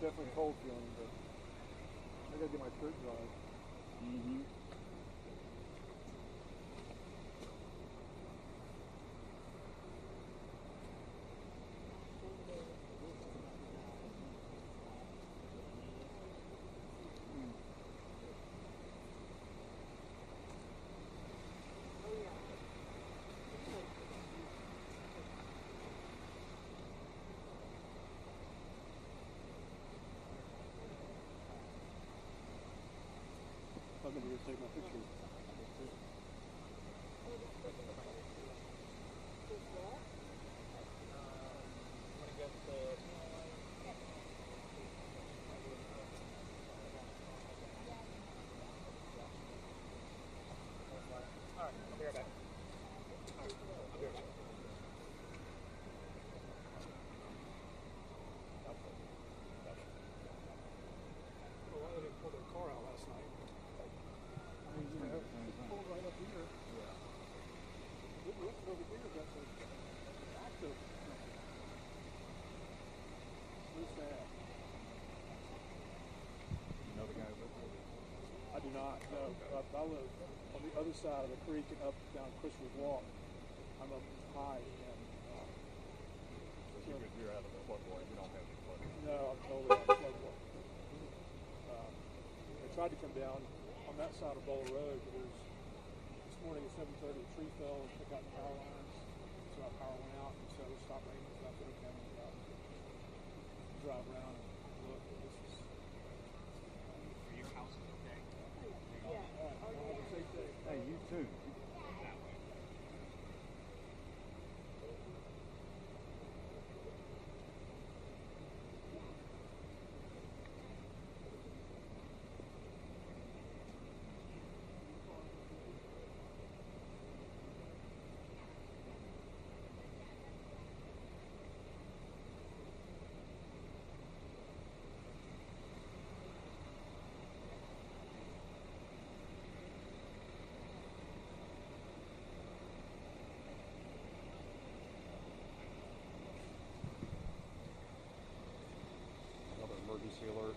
definitely cold feeling, but I gotta get my shirt dry. Mm-hmm. I'm gonna go take my picture. I do not, no. I live on the other side of the creek and up down Christmas Walk. I'm up high and You're out of the floodway. You don't have any floodway. no, I'm totally out of the floodway. I tried to come down on that side of Bowl Road, but this morning at 7:30 a tree fell and took out the power lines. So our power went out, and so it stopped raining. So I said, okay, I'm gonna drive around and look. This is Are your houses okay? all right. Have a safe day. Hey, you too. Another emergency alert.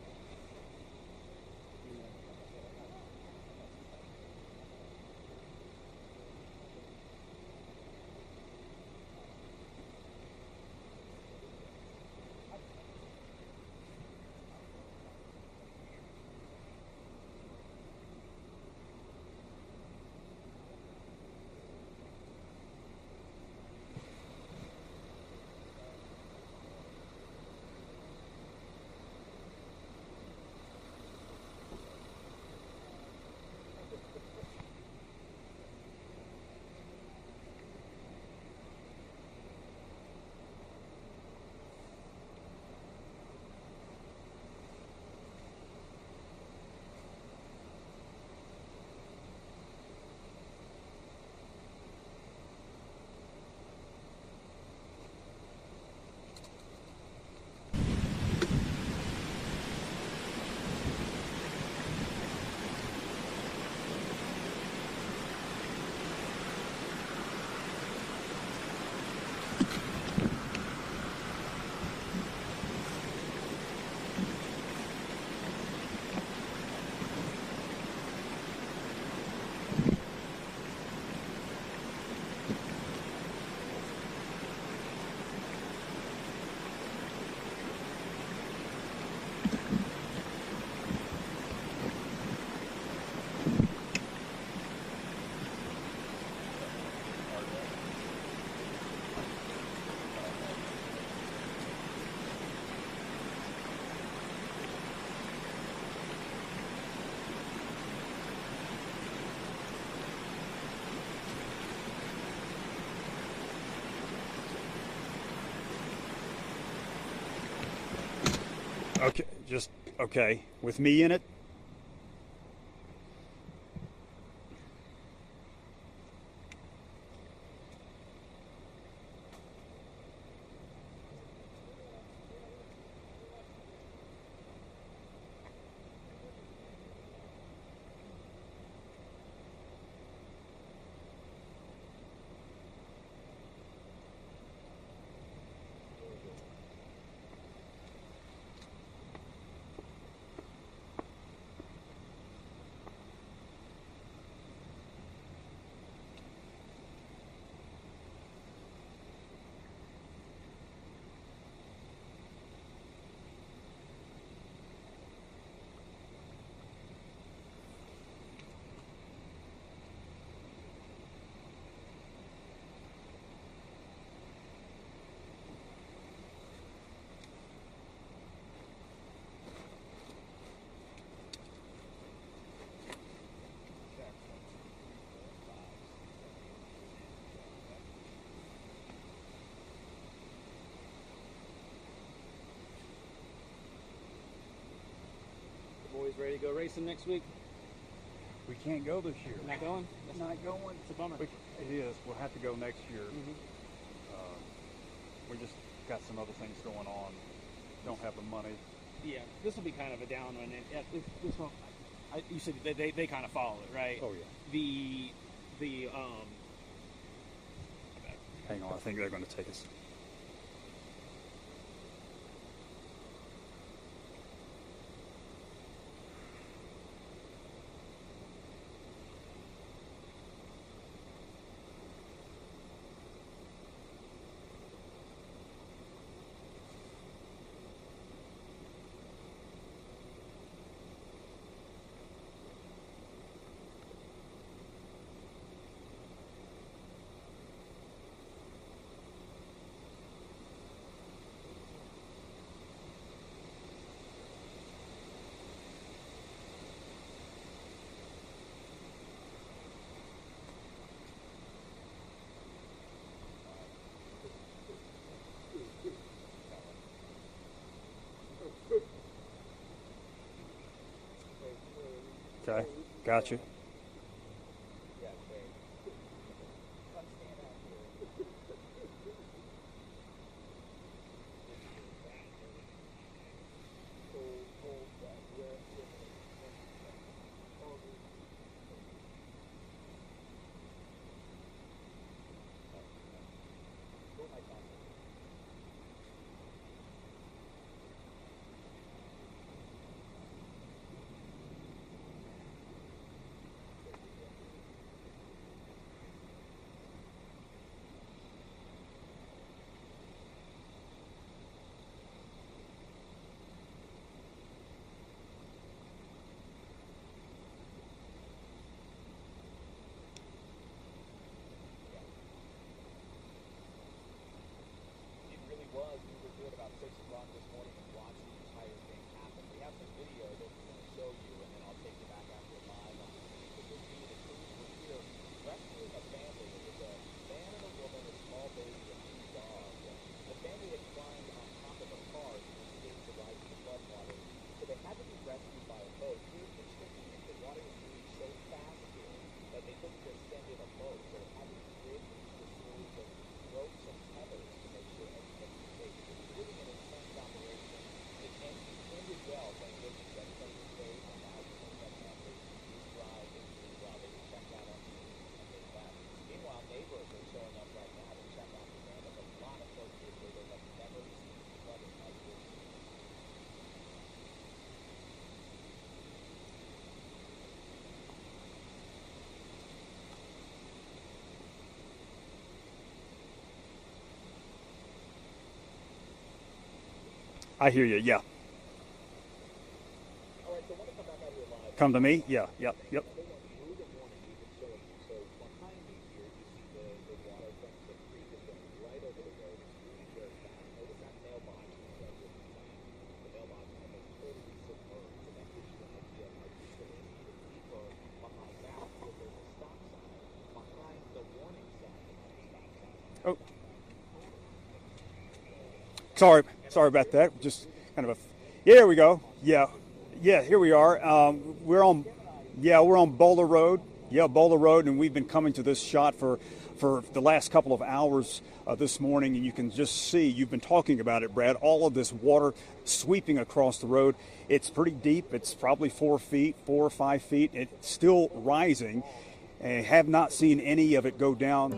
Okay, just okay. With me in it? go racing next week? We can't go this year. Not going? That's Not going. It's a bummer. It is. We'll have to go next year. Mhm. We just got some other things going on. Don't have the money. Yeah, this will be kind of a down one. And this one, you said they kind of follow it, right? Oh, yeah. The Hang on. I think they're going to take us. Okay, got you. I hear you. Yeah. All right, so when I come back out here live, Come to me. Yeah. Yep. Yep. through the morning, you can show it. So behind me here, you see the water from the creek is going right over the road. It's really very fast. Notice that mailbox is right here behind. The mailbox is almost totally submerged, and that gives you an idea of how deep it is. Even deeper behind that, because there's a stop sign behind the warning sign behind the stop sign. Oh. Sorry about that. Just kind of a. Yeah, there we go. Yeah. Here we are. We're on Boulder Road. Yeah, Boulder Road, and we've been coming to this shot for the last couple of hours this morning, and you can just see. You've been talking about it, Brad. All of this water sweeping across the road. It's pretty deep. It's probably 4 or 5 feet. It's still rising. I have not seen any of it go down.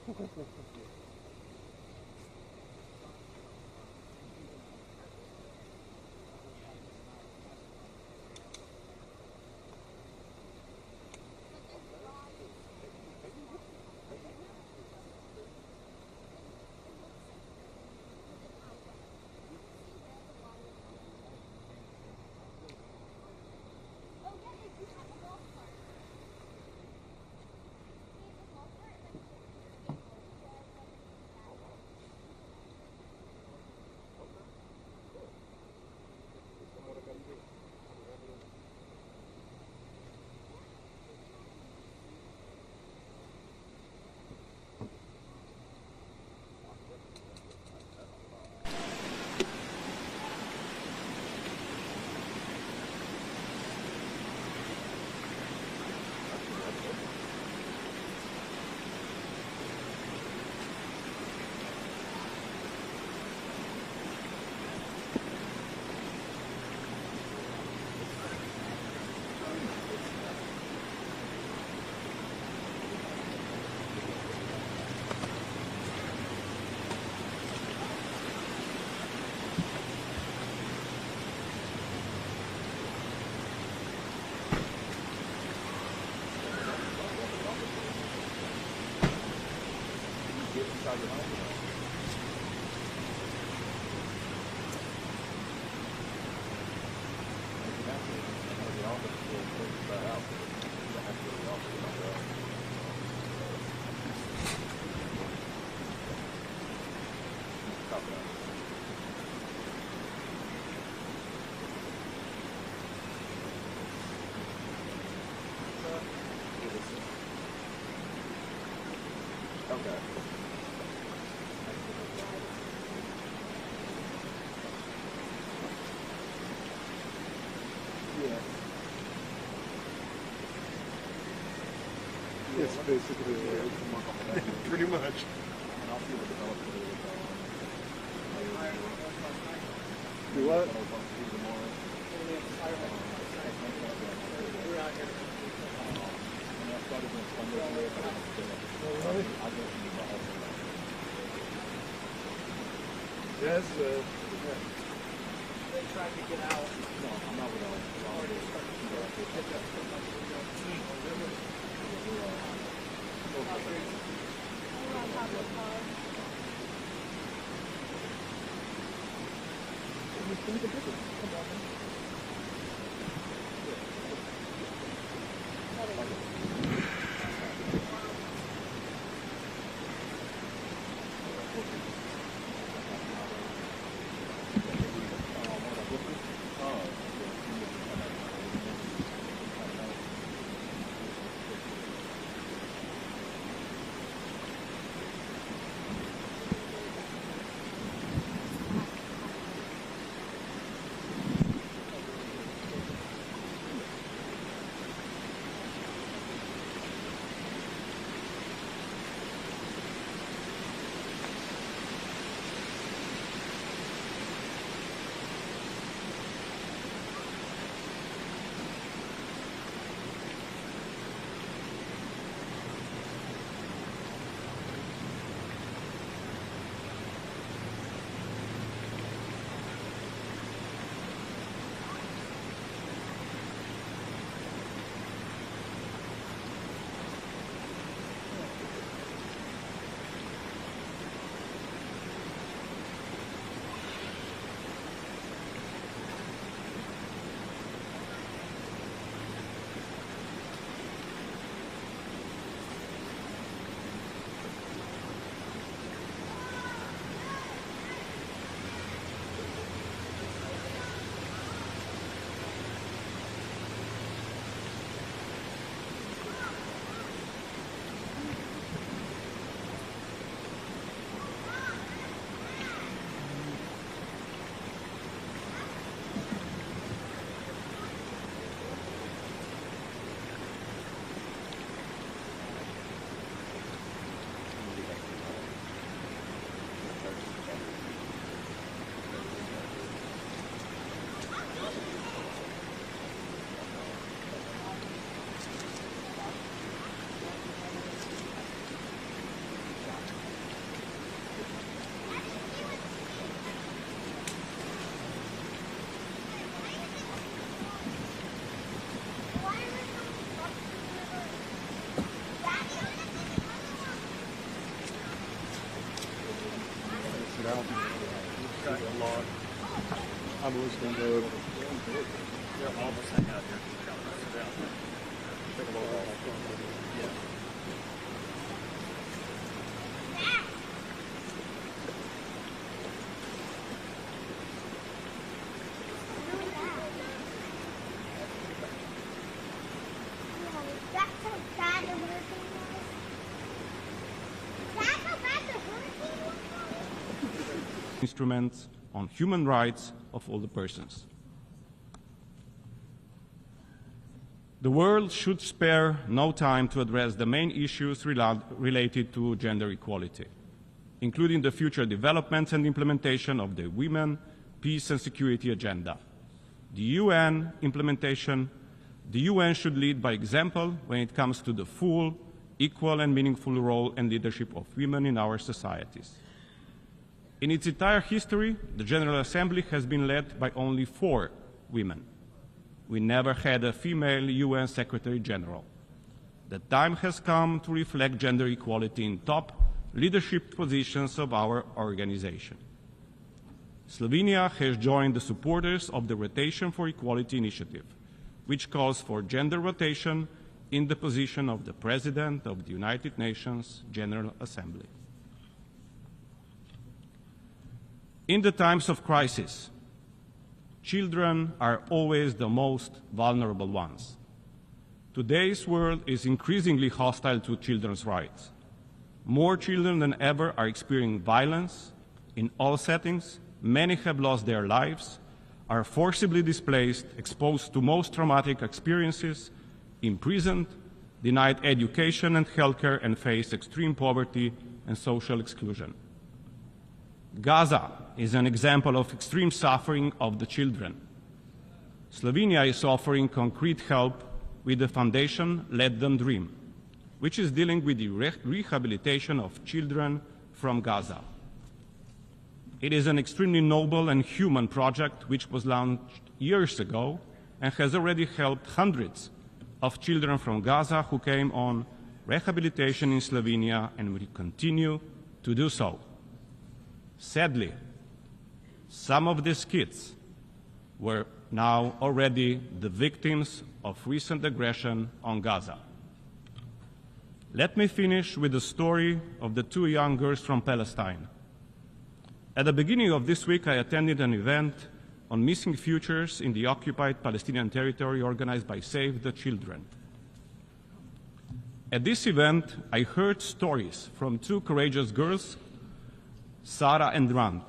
Okay. Yeah. It's basically pretty much. And I'll see what develops it is. Do what? Yes, They tried to get out. No, I'm not with non-Muslim vote. Instruments on human rights of all the persons. The world should spare no time to address the main issues related to gender equality, including the future developments and implementation of the Women, Peace and Security Agenda. The UN implementation, the UN should lead by example when it comes to the full, equal and meaningful role and leadership of women in our societies. In its entire history, the General Assembly has been led by only 4 women. We never had a female UN Secretary General. The time has come to reflect gender equality in top leadership positions of our organization. Slovenia has joined the supporters of the Rotation for Equality initiative, which calls for gender rotation in the position of the President of the United Nations General Assembly. In the times of crisis, children are always the most vulnerable ones. Today's world is increasingly hostile to children's rights. More children than ever are experiencing violence in all settings. Many have lost their lives, are forcibly displaced, exposed to most traumatic experiences, imprisoned, denied education and healthcare, and face extreme poverty and social exclusion. Gaza is an example of extreme suffering of the children. Slovenia is offering concrete help with the foundation Let Them Dream, which is dealing with the rehabilitation of children from Gaza. It is an extremely noble and human project which was launched years ago and has already helped hundreds of children from Gaza who came on rehabilitation in Slovenia and will continue to do so. Sadly, some of these kids were now already the victims of recent aggression on Gaza. Let me finish with the story of the 2 young girls from Palestine. At the beginning of this week, I attended an event on missing futures in the occupied Palestinian territory organized by Save the Children. At this event, I heard stories from 2 courageous girls, Sarah and Rand.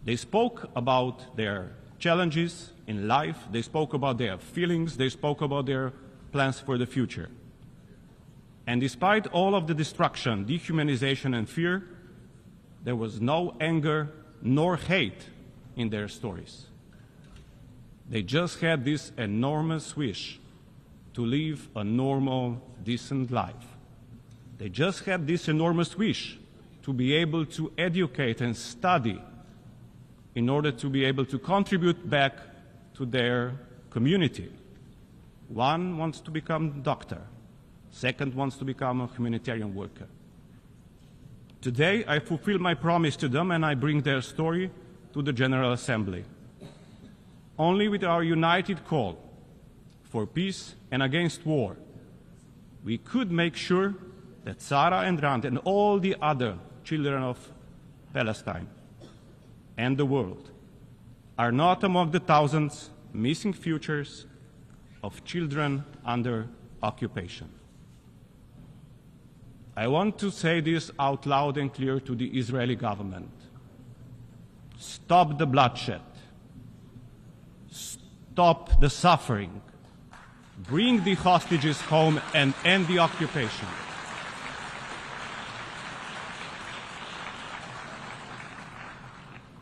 They spoke about their challenges in life, they spoke about their feelings, they spoke about their plans for the future. And despite all of the destruction, dehumanization and fear, there was no anger nor hate in their stories. They just had this enormous wish to live a normal, decent life. They just had this enormous wish to be able to educate and study in order to be able to contribute back to their community. One wants to become a doctor. Second wants to become a humanitarian worker. Today, I fulfill my promise to them and I bring their story to the General Assembly. Only with our united call for peace and against war, we could make sure that Sarah and Rand and all the other children of Palestine and the world are not among the thousands missing futures of children under occupation. I want to say this out loud and clear to the Israeli government. Stop the bloodshed. Stop the suffering. Bring the hostages home and end the occupation.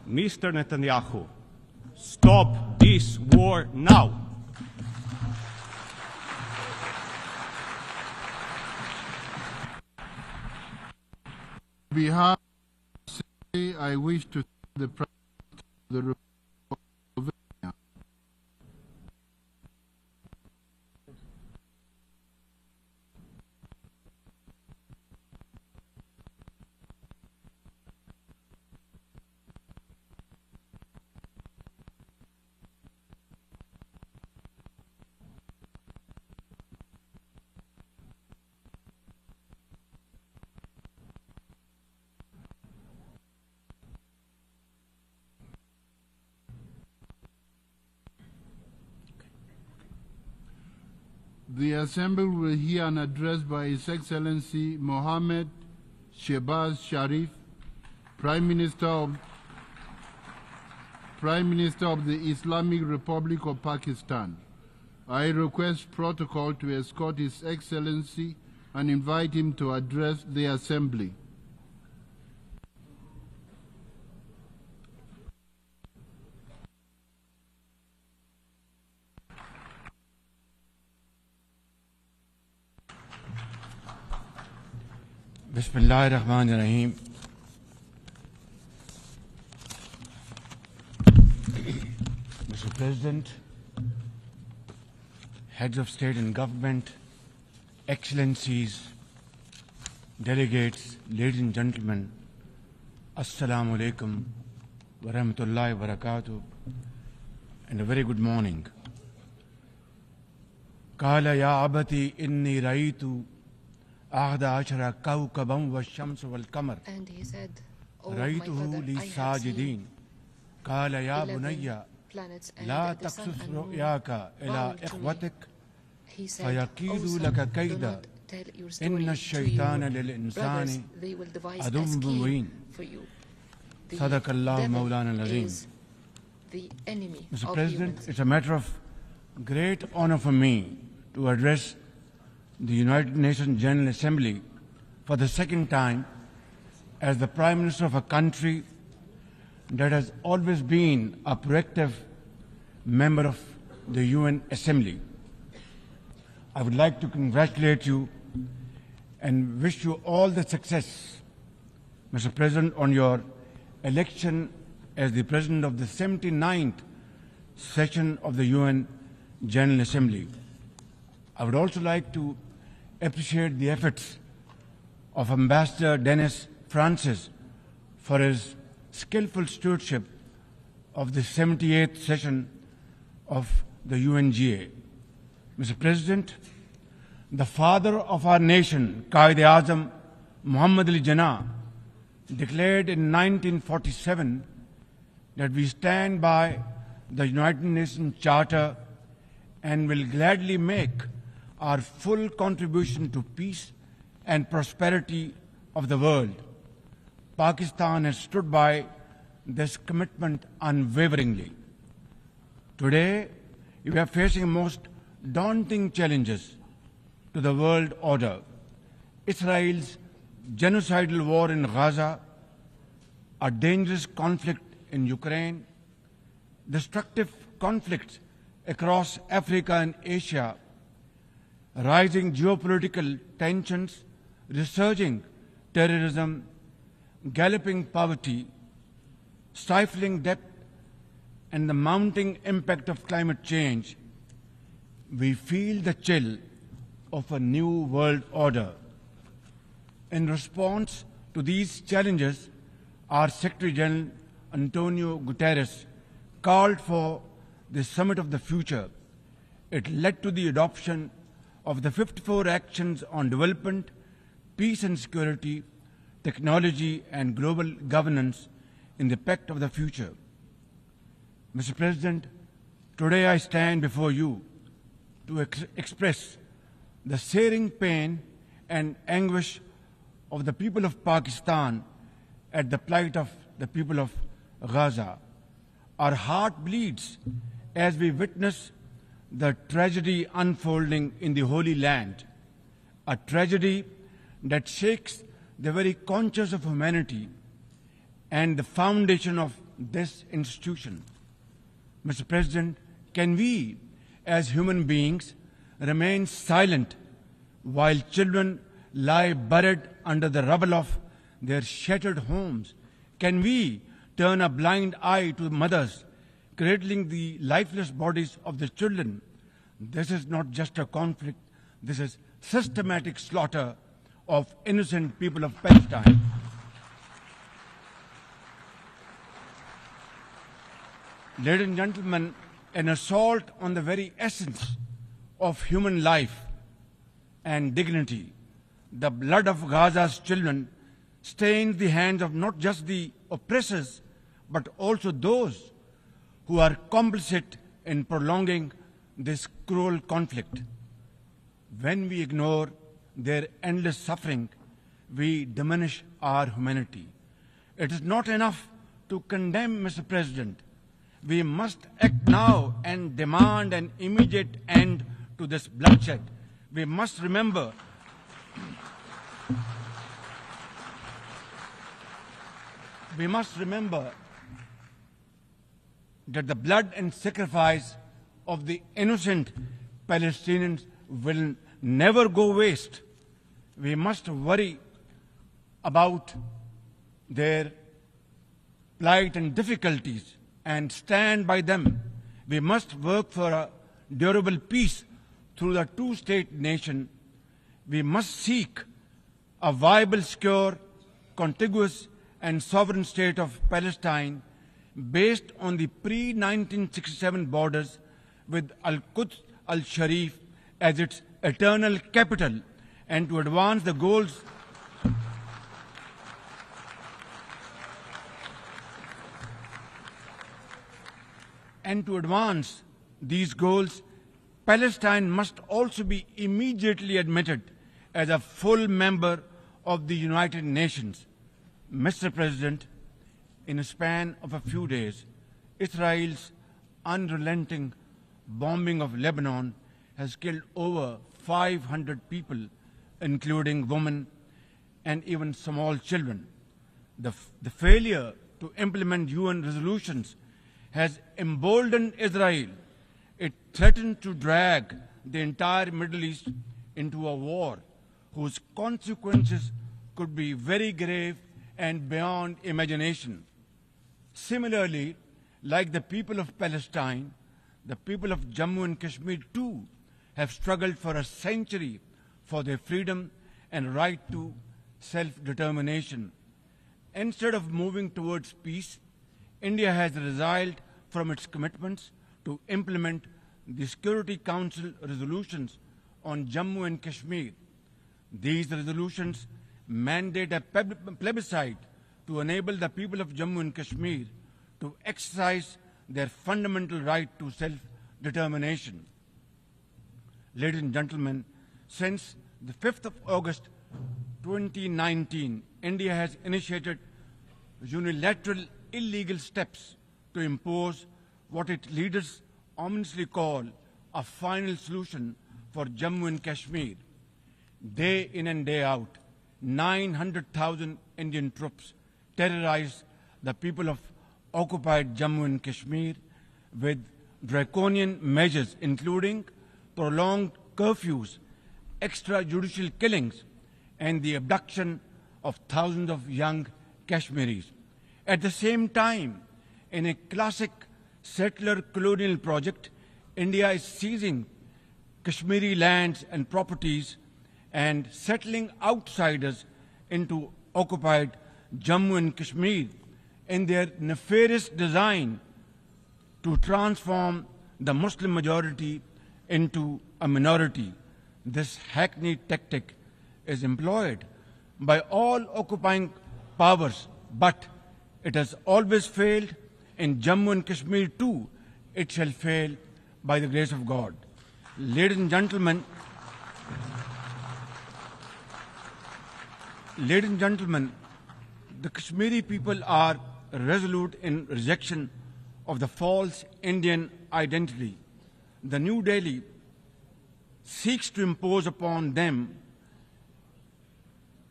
Mr. Netanyahu, stop this war now. On behalf of the Assembly, I wish to thank the President of the Republic of Slovenia. The Assembly will hear an address by His Excellency Mohammed Shehbaz Sharif, Prime Minister of the Islamic Republic of Pakistan. I request protocol to escort His Excellency and invite him to address the Assembly. Bismillahir Rahmanir Rahim. Mr. President, heads of state and government, excellencies, delegates, ladies and gentlemen, Assalamu alaikum wa rahmatullahi wa barakatuh, and a very good morning. Qala ya abati inni raitu ahda ashara kawkaban wa shams wal qamar. And he said, "Oh my Raituhu father, li I have sajidin. seen Qala ya 11 bunayya planets and la the sun taqsus and moon ru'yaka ila bowed to me." ikhwatik He said, fayakidu "Oh son, laka do kaida. not tell your story Inna to ash-shaytana your lil brothers. insani They will devise a adum scheme mubin. for you." The Sadaqallahu devil Mawlana al-Azim. is the enemy Mr. of President, humans. it's a matter of great honor for me to address the United Nations General Assembly for the second time as the Prime Minister of a country that has always been a proactive member of the UN Assembly. I would like to congratulate you and wish you all the success, Mr. President, on your election as the President of the 79th session of the UN General Assembly. I would also like to appreciate the efforts of Ambassador Dennis Francis for his skillful stewardship of the 78th session of the UNGA. Mr. President, the father of our nation, Qaid-e-Azam Muhammad Ali Jinnah, declared in 1947 that we stand by the United Nations Charter and will gladly make our full contribution to peace and prosperity of the world. Pakistan has stood by this commitment unwaveringly. Today, we are facing most daunting challenges to the world order. Israel's genocidal war in Gaza, a dangerous conflict in Ukraine, destructive conflicts across Africa and Asia, rising geopolitical tensions, resurging terrorism, galloping poverty, stifling debt, and the mounting impact of climate change, we feel the chill of a new world order. In response to these challenges, our Secretary General Antonio Guterres called for the Summit of the Future. It led to the adoption of the 54 actions on development, peace and security, technology and global governance in the Pact of the Future. Mr. President, today I stand before you to express the searing pain and anguish of the people of Pakistan at the plight of the people of Gaza. Our heart bleeds as we witness the tragedy unfolding in the Holy Land, a tragedy that shakes the very conscience of humanity and the foundation of this institution. Mr. President, can we, as human beings, remain silent while children lie buried under the rubble of their shattered homes? Can we turn a blind eye to mothers cradling the lifeless bodies of the children? This is not just a conflict, this is systematic slaughter of innocent people of Palestine. Ladies and gentlemen, an assault on the very essence of human life and dignity. The blood of Gaza's children stains the hands of not just the oppressors, but also those who are complicit in prolonging this cruel conflict. When we ignore their endless suffering, we diminish our humanity. It is not enough to condemn, Mr. President. We must act now and demand an immediate end to this bloodshed. We must remember that the blood and sacrifice of the innocent Palestinians will never go waste. We must worry about their plight and difficulties and stand by them. We must work for a durable peace through the two-state nation. We must seek a viable, secure, contiguous and sovereign state of Palestine based on the pre-1967 borders with Al-Quds al-Sharif as its eternal capital, and to advance the goals these goals, Palestine must also be immediately admitted as a full member of the United Nations. Mr. President, in a span of a few days, Israel's unrelenting bombing of Lebanon has killed over 500 people, including women and even small children. The failure to implement UN resolutions has emboldened Israel. It threatens to drag the entire Middle East into a war whose consequences could be very grave and beyond imagination. Similarly, like the people of Palestine, the people of Jammu and Kashmir too have struggled for a century for their freedom and right to self-determination. Instead of moving towards peace, India has resiled from its commitments to implement the Security Council resolutions on Jammu and Kashmir. These resolutions mandate a plebiscite to enable the people of Jammu and Kashmir to exercise their fundamental right to self-determination. Ladies and gentlemen, since the 5th of August 2019, India has initiated unilateral illegal steps to impose what its leaders ominously call a final solution for Jammu and Kashmir. Day in and day out, 900,000 Indian troops terrorize the people of occupied Jammu and Kashmir with draconian measures including prolonged curfews, extrajudicial killings, and the abduction of thousands of young Kashmiris. At the same time, in a classic settler colonial project, India is seizing Kashmiri lands and properties and settling outsiders into occupied Jammu and Kashmir in their nefarious design to transform the Muslim majority into a minority. This hackneyed tactic is employed by all occupying powers, but it has always failed. In Jammu and Kashmir too, it shall fail by the grace of God. Ladies and gentlemen, the Kashmiri people are resolute in rejection of the false Indian identity. The New Delhi seeks to impose upon them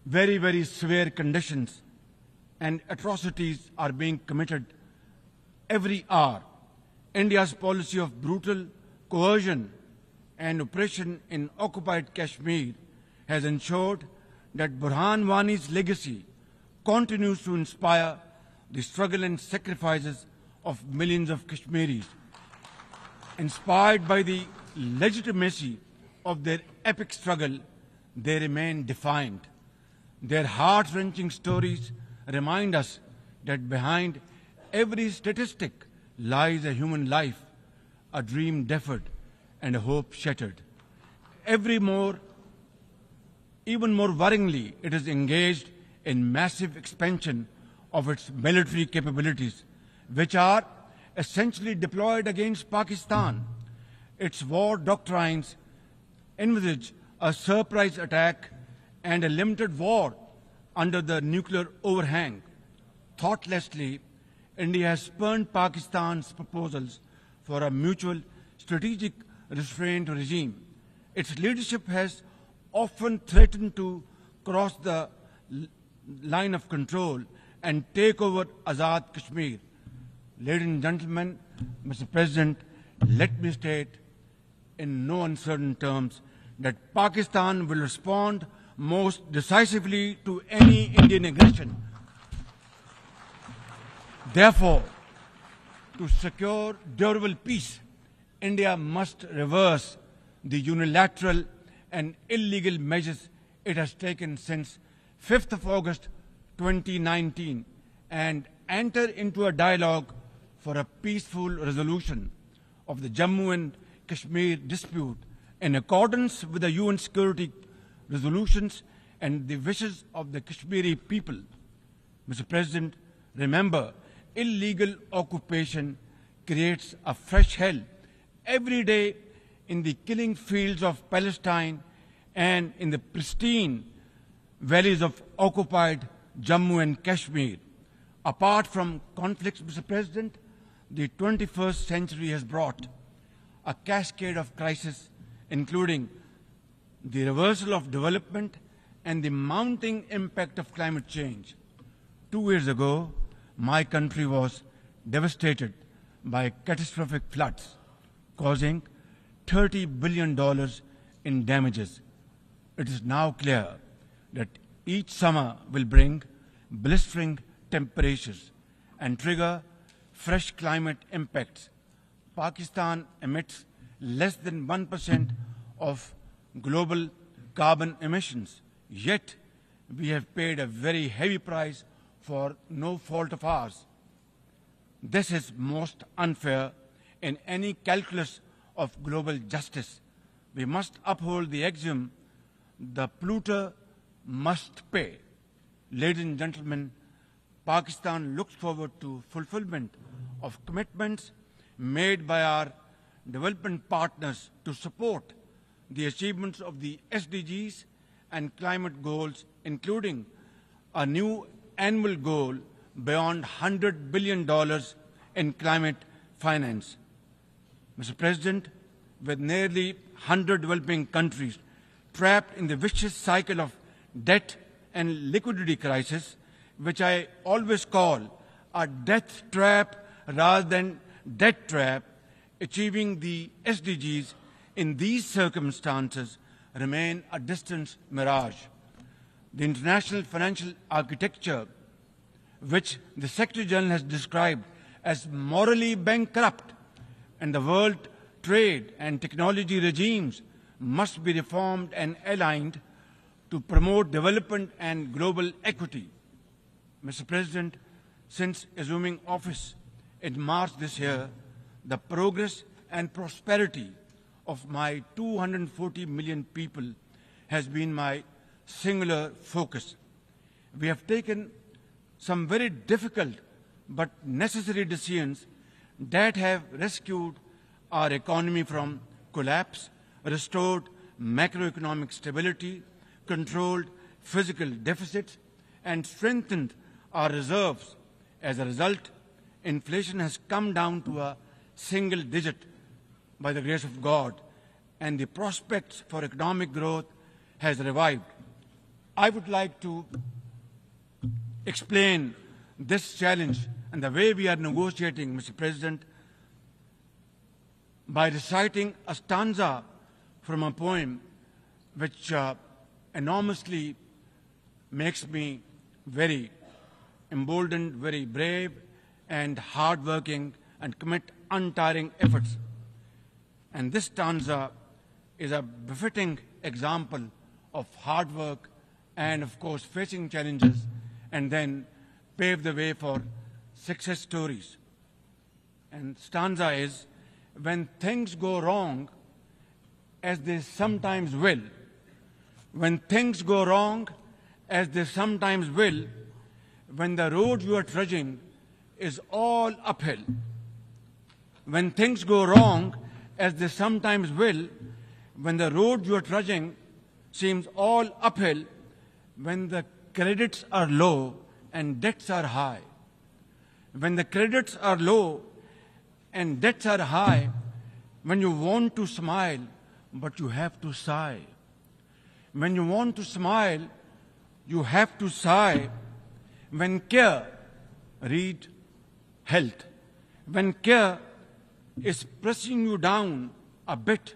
very, very severe conditions, and atrocities are being committed every hour. India's policy of brutal coercion and oppression in occupied Kashmir has ensured that Burhan Wani's legacy continues to inspire the struggle and sacrifices of millions of Kashmiris. Inspired by the legitimacy of their epic struggle, they remain defiant. Their heart-wrenching stories remind us that behind every statistic lies a human life, a dream deferred, and a hope shattered. Even more worryingly, it is engaged in massive expansion of its military capabilities, which are essentially deployed against Pakistan. Its war doctrines envisage a surprise attack, and a limited war under the nuclear overhang. Thoughtlessly, India has spurned Pakistan's proposals for a mutual strategic restraint regime. Its leadership has often threatened to cross the line of control and take over Azad Kashmir. Ladies and gentlemen, Mr. President, let me state in no uncertain terms that Pakistan will respond most decisively to any Indian aggression. Therefore, to secure durable peace, India must reverse the unilateral and illegal measures it has taken since 5th of August 2019 and enter into a dialogue for a peaceful resolution of the Jammu and Kashmir dispute in accordance with the UN security resolutions and the wishes of the Kashmiri people. Mr. President, remember, illegal occupation creates a fresh hell every day in the killing fields of Palestine and in the pristine valleys of occupied Jammu and Kashmir. Apart from conflicts, Mr. President, the 21st century has brought a cascade of crises, including the reversal of development and the mounting impact of climate change. 2 years ago, my country was devastated by catastrophic floods, causing $30 billion in damages. It is now clear that each summer will bring blistering temperatures and trigger fresh climate impacts. Pakistan emits less than 1% of global carbon emissions, yet we have paid a very heavy price for no fault of ours. This is most unfair in any calculus of global justice. We must uphold the axiom, the polluter must pay. Ladies and gentlemen, Pakistan looks forward to fulfillment of commitments made by our development partners to support the achievements of the SDGs and climate goals, including a new annual goal beyond $100 billion in climate finance. Mr. President, with nearly 100 developing countries trapped in the vicious cycle of debt and liquidity crisis, which I always call a death trap rather than debt trap, achieving the SDGs in these circumstances remain a distant mirage. The international financial architecture, which the Secretary General has described as morally bankrupt, and the world trade and technology regimes must be reformed and aligned to promote development and global equity. Mr. President, since assuming office in March this year, the progress and prosperity of my 240 million people has been my singular focus. We have taken some very difficult but necessary decisions that have rescued our economy from collapse, restored macroeconomic stability, controlled fiscal deficits, and strengthened our reserves. As a result, inflation has come down to a single digit by the grace of God, and the prospects for economic growth has revived. I would like to explain this challenge and the way we are negotiating, Mr. President, by reciting a stanza from a poem which enormously makes me very emboldened, very brave, and hardworking, and commit untiring efforts. And this stanza is a befitting example of hard work and, of course, facing challenges and then pave the way for success stories. And stanza is, when things go wrong, as they sometimes will, when things go wrong, as they sometimes will, when the road you are trudging is all uphill, when things go wrong, as they sometimes will, when the road you are trudging seems all uphill when the credits are low and debts are high. When the credits are low and debts are high, when you want to smile, but you have to sigh. When you want to smile, you have to sigh. When care, read health. When care is pressing you down a bit,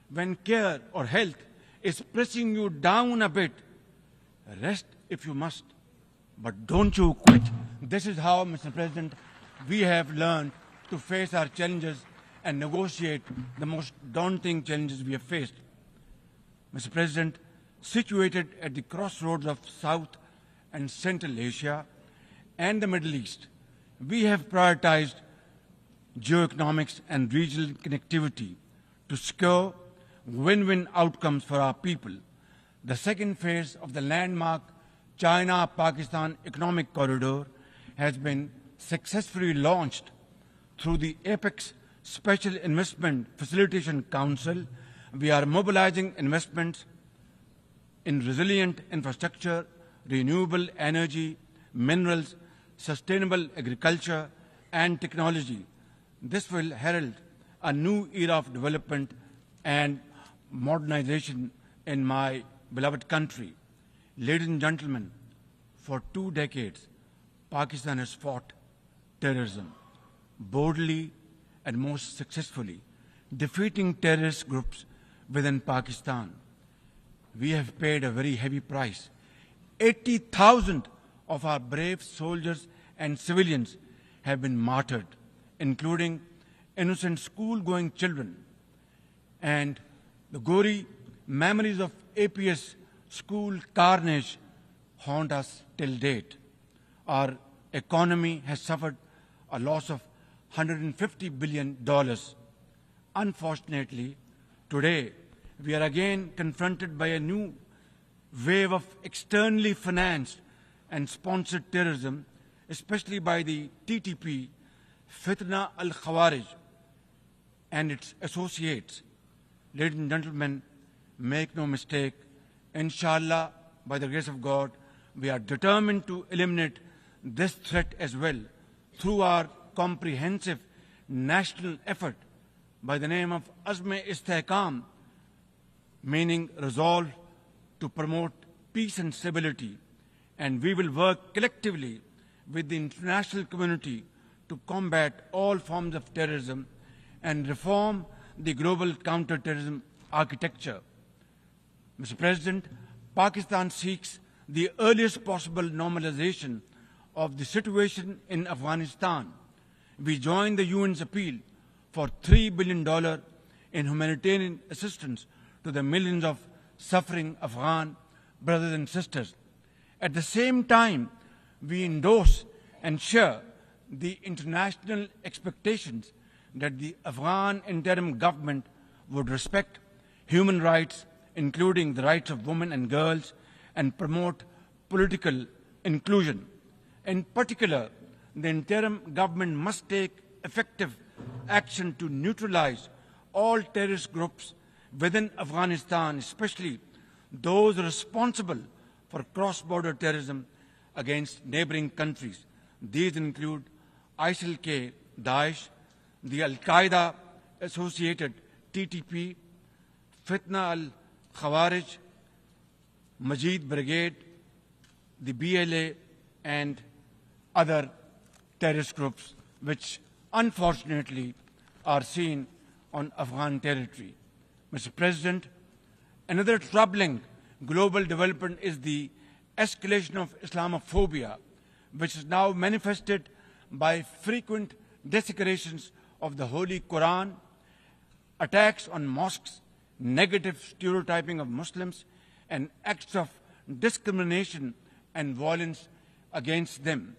when care or health is pressing you down a bit, rest if you must, but don't you quit. This is how, Mr. President, we have learned to face our challenges and negotiate the most daunting challenges we have faced. Mr. President, situated at the crossroads of South and Central Asia and the Middle East, we have prioritized geoeconomics and regional connectivity to secure win-win outcomes for our people. The second phase of the landmark China-Pakistan Economic Corridor has been successfully launched through the Apex Special Investment Facilitation Council. We are mobilizing investments in resilient infrastructure, renewable energy, minerals, sustainable agriculture, and technology. This will herald a new era of development and modernization in my beloved country. Ladies and gentlemen, for 2 decades, Pakistan has fought terrorism boldly and most successfully, defeating terrorist groups within Pakistan. We have paid a very heavy price. 80,000 of our brave soldiers and civilians have been martyred, including innocent school-going children. And the gory memories of APS school carnage haunt us till date. Our economy has suffered a loss of $150 billion. Unfortunately, today we are again confronted by a new wave of externally financed and sponsored terrorism, especially by the TTP, Fitna al-Khawarij, and its associates. Ladies and gentlemen, make no mistake, inshallah, by the grace of God, we are determined to eliminate this threat as well through our comprehensive national effort by the name of Azm-e-Istehkam, meaning resolve to promote peace and stability. And we will work collectively with the international community to combat all forms of terrorism and reform the global counterterrorism architecture. Mr. President, Pakistan seeks the earliest possible normalization of the situation in Afghanistan. We join the UN's appeal for $3 billion in humanitarian assistance to the millions of suffering Afghan brothers and sisters. At the same time, we endorse and share the international expectations that the Afghan interim government would respect human rights, including the rights of women and girls, and promote political inclusion. In particular, the interim government must take effective action to neutralize all terrorist groups within Afghanistan, especially those responsible for cross-border terrorism against neighboring countries. These include ISIL-K, Daesh, the Al-Qaeda associated TTP, Fitna al-Khawarij, Majid Brigade, the BLA, and other terrorist groups which unfortunately are seen on Afghan territory. Mr. President, another troubling global development is the escalation of Islamophobia, which is now manifested by frequent desecrations of the Holy Quran, attacks on mosques, negative stereotyping of Muslims, and acts of discrimination and violence against them.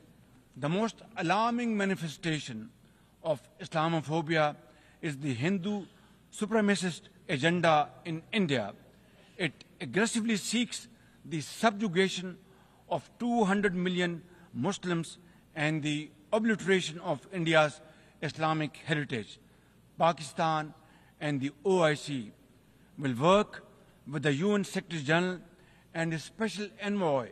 The most alarming manifestation of Islamophobia is the Hindu supremacist agenda in India. It aggressively seeks the subjugation of 200 million Muslims and the obliteration of India's Islamic heritage. Pakistan and the OIC will work with the UN Secretary General and his special envoy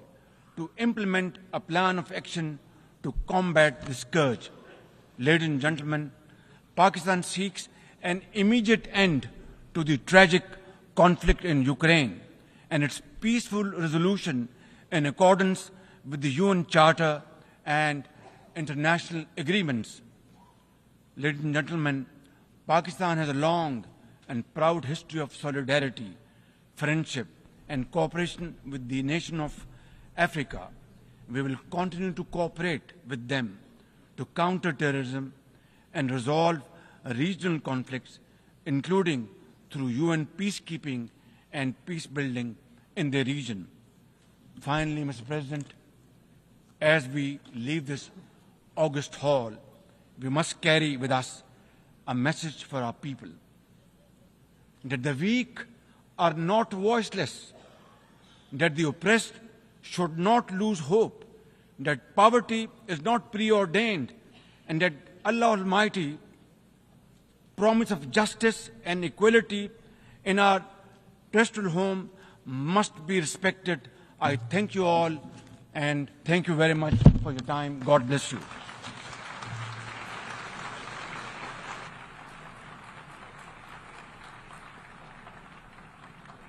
to implement a plan of action to combat the scourge. Ladies and gentlemen, Pakistan seeks an immediate end to the tragic conflict in Ukraine and its peaceful resolution in accordance with the UN Charter and international agreements. Ladies and gentlemen, Pakistan has a long and proud history of solidarity, friendship, and cooperation with the nation of Africa. We will continue to cooperate with them to counter terrorism and resolve regional conflicts, including through UN peacekeeping and peace building in the region. Finally, Mr. President, as we leave this august hall, we must carry with us a message for our people, that the weak are not voiceless, that the oppressed should not lose hope, that poverty is not preordained, and that Allah Almighty promise of justice and equality in our terrestrial home must be respected. I thank you all, and thank you very much for your time. God bless you.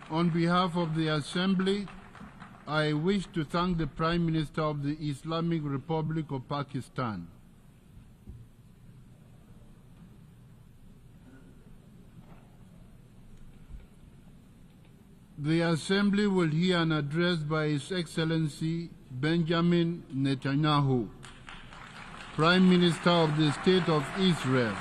On behalf of the Assembly, I wish to thank the Prime Minister of the Islamic Republic of Pakistan. The Assembly will hear an address by His Excellency Benjamin Netanyahu, Prime Minister of the State of Israel.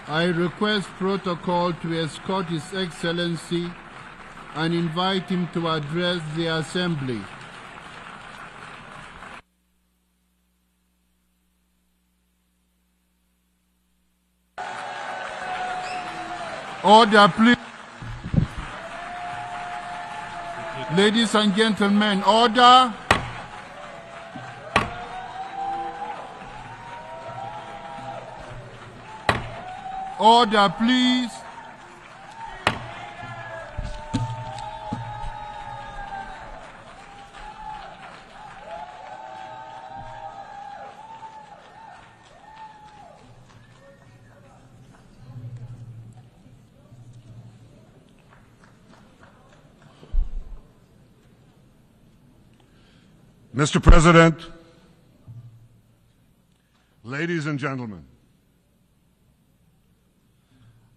I request protocol to escort His Excellency and invite him to address the Assembly. Order, please. Ladies and gentlemen, order. Order, please. Mr. President, ladies and gentlemen,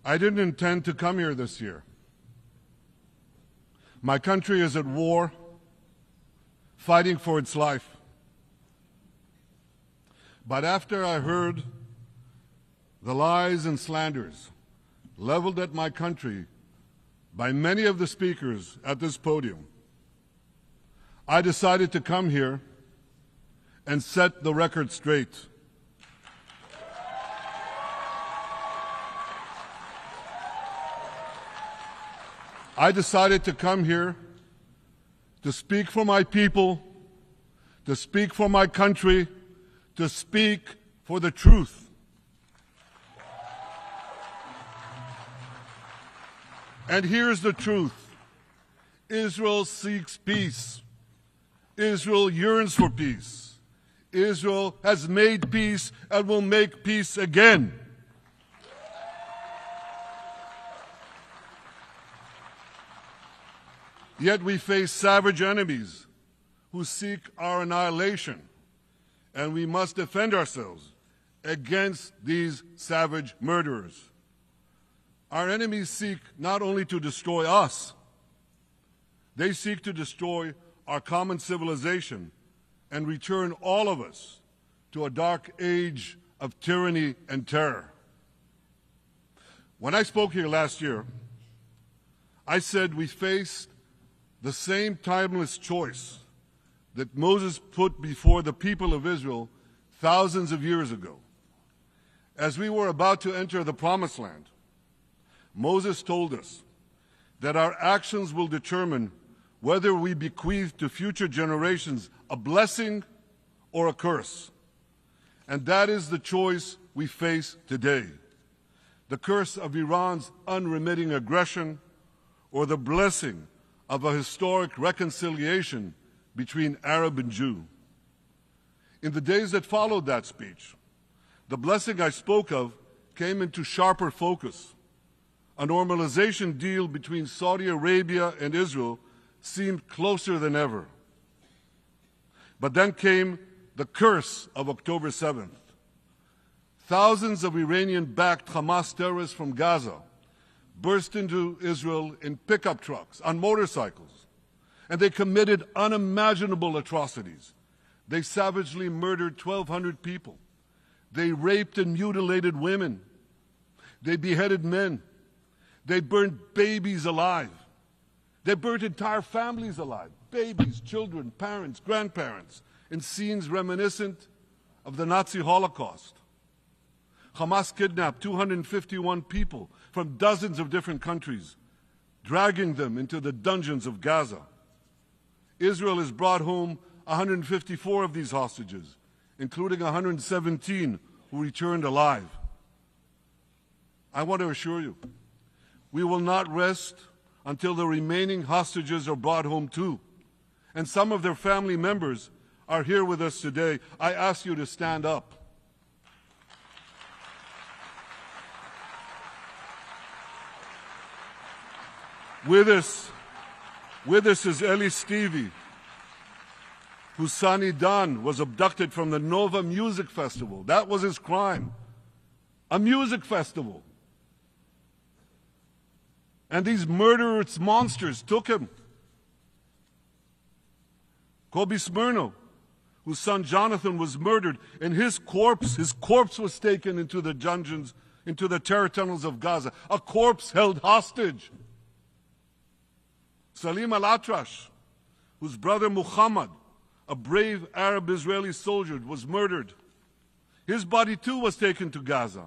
I didn't intend to come here this year. My country is at war, fighting for its life. But after I heard the lies and slanders leveled at my country by many of the speakers at this podium, I decided to come here and set the record straight. I decided to come here to speak for my people, to speak for my country, to speak for the truth. And here's the truth. Israel seeks peace. Israel yearns for peace. Israel has made peace and will make peace again. Yet we face savage enemies who seek our annihilation, and we must defend ourselves against these savage murderers. Our enemies seek not only to destroy us, they seek to destroy our common civilization and return all of us to a dark age of tyranny and terror. When I spoke here last year, I said we faced the same timeless choice that Moses put before the people of Israel thousands of years ago. As we were about to enter the Promised Land, Moses told us that our actions will determine whether we bequeath to future generations a blessing or a curse. And that is the choice we face today. the curse of Iran's unremitting aggression, or the blessing of a historic reconciliation between Arab and Jew. In the days that followed that speech, the blessing I spoke of came into sharper focus. A normalization deal between Saudi Arabia and Israel seemed closer than ever. But then came the curse of October 7th. Thousands of Iranian-backed Hamas terrorists from Gaza burst into Israel in pickup trucks, on motorcycles, and they committed unimaginable atrocities. They savagely murdered 1,200 people. They raped and mutilated women. They beheaded men. They burned babies alive. They burnt entire families alive, babies, children, parents, grandparents, in scenes reminiscent of the Nazi Holocaust. Hamas kidnapped 251 people from dozens of different countries, dragging them into the dungeons of Gaza. Israel has brought home 154 of these hostages, including 117 who returned alive. I want to assure you, we will not rest until the remaining hostages are brought home too. And some of their family members are here with us today. I ask you to stand up. With us is Eli Stevie, whose son Idan was abducted from the Nova Music Festival. That was his crime. A music festival. And these murderous monsters took him. Kobe Smirno, whose son Jonathan was murdered, and his corpse was taken into the dungeons, into the terror tunnels of Gaza. A corpse held hostage. Salim al-Atrash, whose brother Muhammad, a brave Arab-Israeli soldier, was murdered. His body too was taken to Gaza.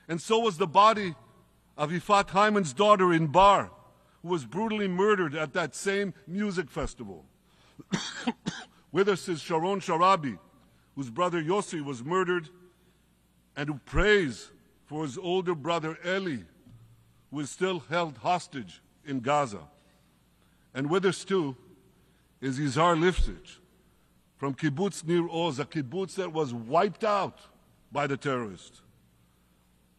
And so was the body of Ifat Hyman's daughter Inbar, who was brutally murdered at that same music festival. With us is Sharon Sharabi, whose brother Yossi was murdered, and who prays for his older brother Eli, who is still held hostage in Gaza. And with us too is Izhar Lifsich from Kibbutz Nir Oz, a kibbutz that was wiped out by the terrorists.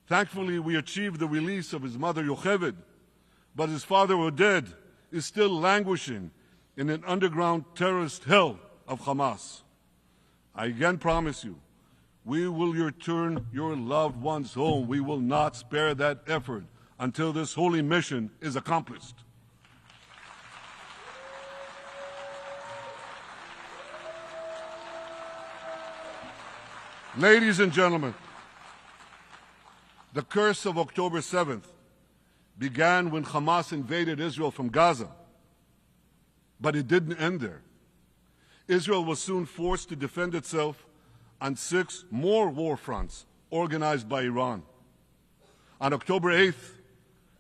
Thankfully, we achieved the release of his mother Yocheved, but his father Oded is still languishing in an underground terrorist hell of Hamas. I again promise you, we will return your loved ones home. We will not spare that effort until this holy mission is accomplished. Ladies and gentlemen, the curse of October 7th began when Hamas invaded Israel from Gaza. But it didn't end there. Israel was soon forced to defend itself on 6 more war fronts organized by Iran. On October 8th,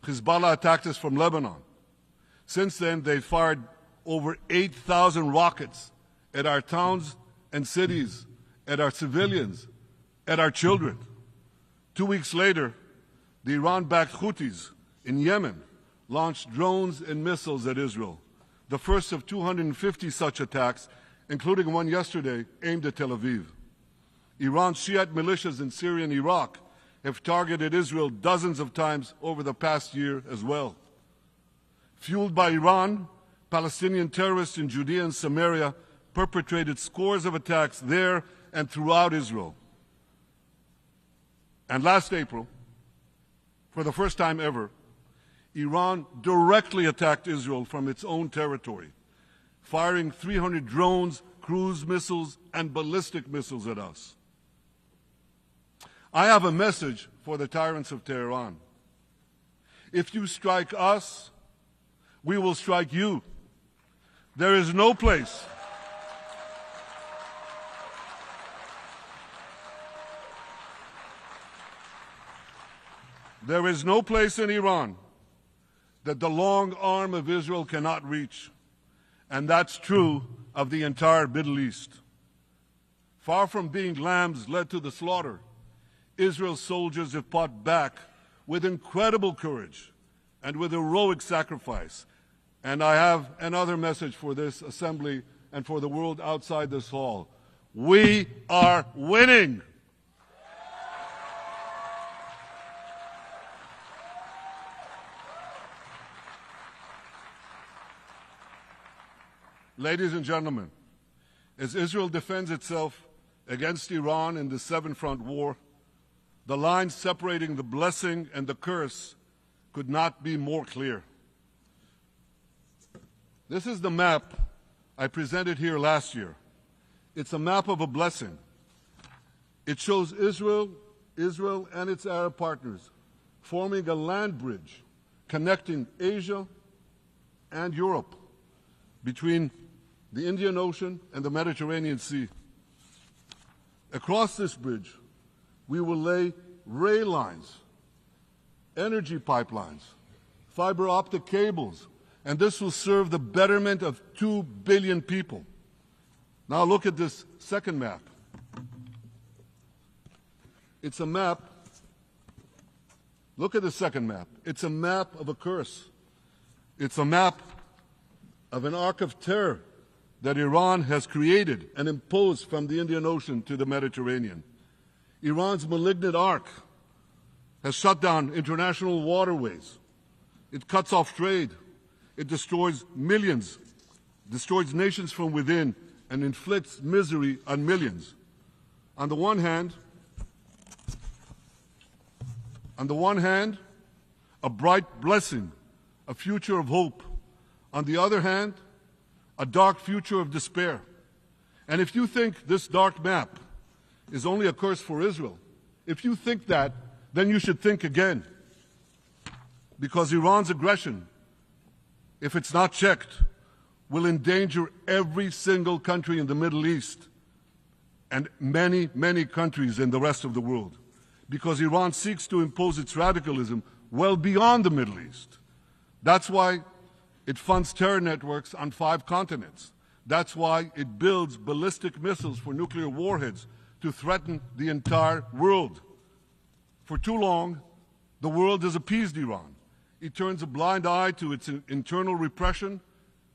Hezbollah attacked us from Lebanon. Since then, they fired over 8,000 rockets at our towns and cities, at our civilians, at our children. 2 weeks later, the Iran-backed Houthis in Yemen launched drones and missiles at Israel, the first of 250 such attacks, including one yesterday aimed at Tel Aviv. Iran's Shiite militias in Syria and Iraq have targeted Israel dozens of times over the past year as well. Fueled by Iran, Palestinian terrorists in Judea and Samaria perpetrated scores of attacks there and throughout Israel. And last April, for the first time ever, Iran directly attacked Israel from its own territory, firing 300 drones, cruise missiles, and ballistic missiles at us. I have a message for the tyrants of Tehran. If you strike us, we will strike you. There is no place in Iran that the long arm of Israel cannot reach, and that's true of the entire Middle East. Far from being lambs led to the slaughter, Israel's soldiers have fought back with incredible courage and with heroic sacrifice. And I have another message for this assembly and for the world outside this hall. We are winning. Ladies and gentlemen, as Israel defends itself against Iran in the seven-front war, the line separating the blessing and the curse could not be more clear. This is the map I presented here last year. It's a map of a blessing. It shows Israel and its Arab partners forming a land bridge connecting Asia and Europe between the Indian Ocean and the Mediterranean Sea. Across this bridge, we will lay rail lines, energy pipelines, fiber optic cables, and this will serve the betterment of 2 billion people. Now look at this second map. It's a map. Look at the second map. It's a map of a curse. It's a map of an arc of terror that Iran has created and imposed from the Indian Ocean to the Mediterranean. Iran's malignant arc has shut down international waterways. It cuts off trade. It destroys millions, destroys nations from within, and inflicts misery on millions. On the one hand, a bright blessing, a future of hope. On the other hand, a dark future of despair. And if you think this dark map is only a curse for Israel, if you think that, then you should think again. Because Iran's aggression, if it's not checked, will endanger every single country in the Middle East and many, many countries in the rest of the world. Because Iran seeks to impose its radicalism well beyond the Middle East. That's why it funds terror networks on 5 continents. That's why it builds ballistic missiles for nuclear warheads to threaten the entire world. For too long, the world has appeased Iran. It turns a blind eye to its internal repression.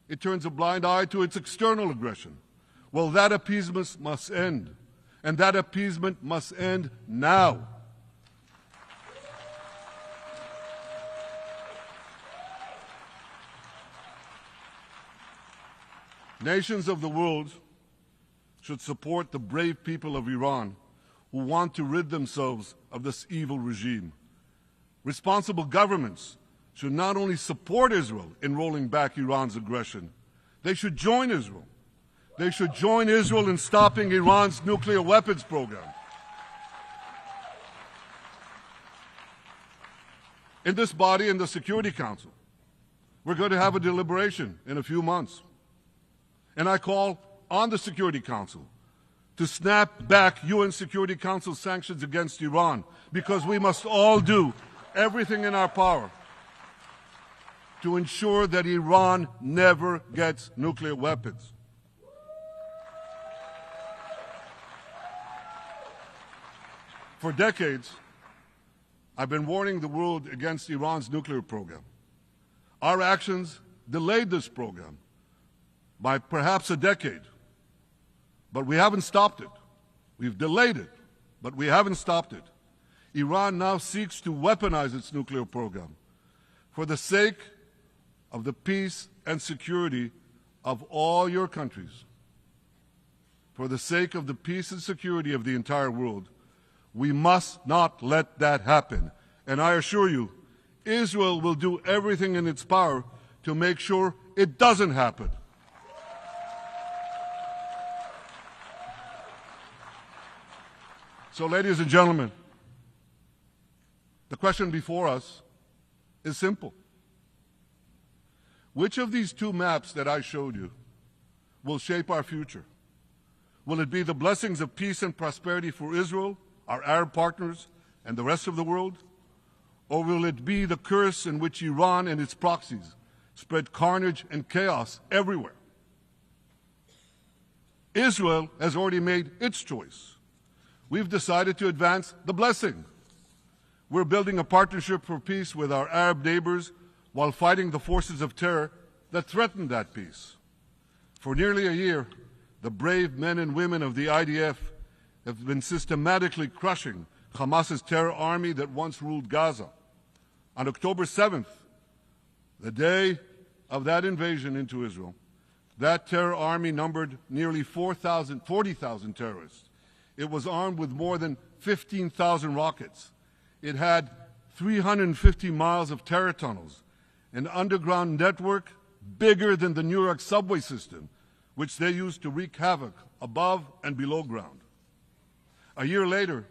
It turns a blind eye to its external aggression. Well, that appeasement must end. And that appeasement must end now. Nations of the world should support the brave people of Iran who want to rid themselves of this evil regime. Responsible governments should not only support Israel in rolling back Iran's aggression, they should join Israel. They should join Israel in stopping Iran's nuclear weapons program. In this body, in the Security Council, we're going to have a deliberation in a few months. And I call on the Security Council to snap back UN Security Council sanctions against Iran, because we must all do everything in our power to ensure that Iran never gets nuclear weapons. For decades, I've been warning the world against Iran's nuclear program. Our actions delayed this program by perhaps a decade. But we haven't stopped it. We've delayed it, but we haven't stopped it. Iran now seeks to weaponize its nuclear program for the sake of the peace and security of all your countries. For the sake of the peace and security of the entire world, we must not let that happen. And I assure you, Israel will do everything in its power to make sure it doesn't happen. So, ladies and gentlemen, the question before us is simple. Which of these 2 maps that I showed you will shape our future? Will it be the blessings of peace and prosperity for Israel, our Arab partners, and the rest of the world? Or will it be the curse in which Iran and its proxies spread carnage and chaos everywhere? Israel has already made its choice. We've decided to advance the blessing. We're building a partnership for peace with our Arab neighbors while fighting the forces of terror that threaten that peace. For nearly a year, the brave men and women of the IDF have been systematically crushing Hamas's terror army that once ruled Gaza. On October 7th, the day of that invasion into Israel, that terror army numbered nearly 40,000 terrorists. It was armed with more than 15,000 rockets. It had 350 miles of terror tunnels, an underground network bigger than the New York subway system, which they used to wreak havoc above and below ground. A year later,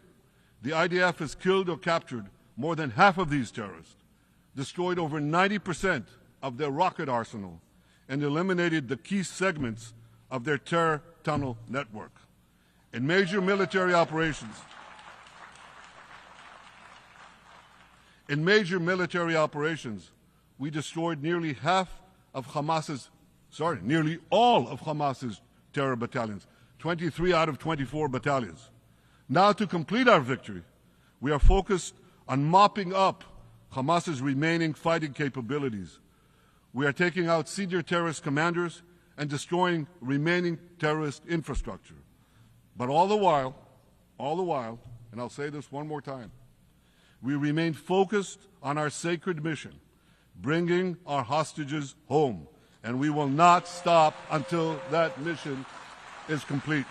the IDF has killed or captured more than half of these terrorists, destroyed over 90% of their rocket arsenal, and eliminated the key segments of their terror tunnel network. In major military operations, we destroyed nearly all of Hamas's terror battalions, 23 out of 24 battalions. Now, to complete our victory, we are focused on mopping up Hamas's remaining fighting capabilities. We are taking out senior terrorist commanders and destroying remaining terrorist infrastructure. But all the while, and I'll say this one more time, we remain focused on our sacred mission, bringing our hostages home, and we will not stop until that mission is complete.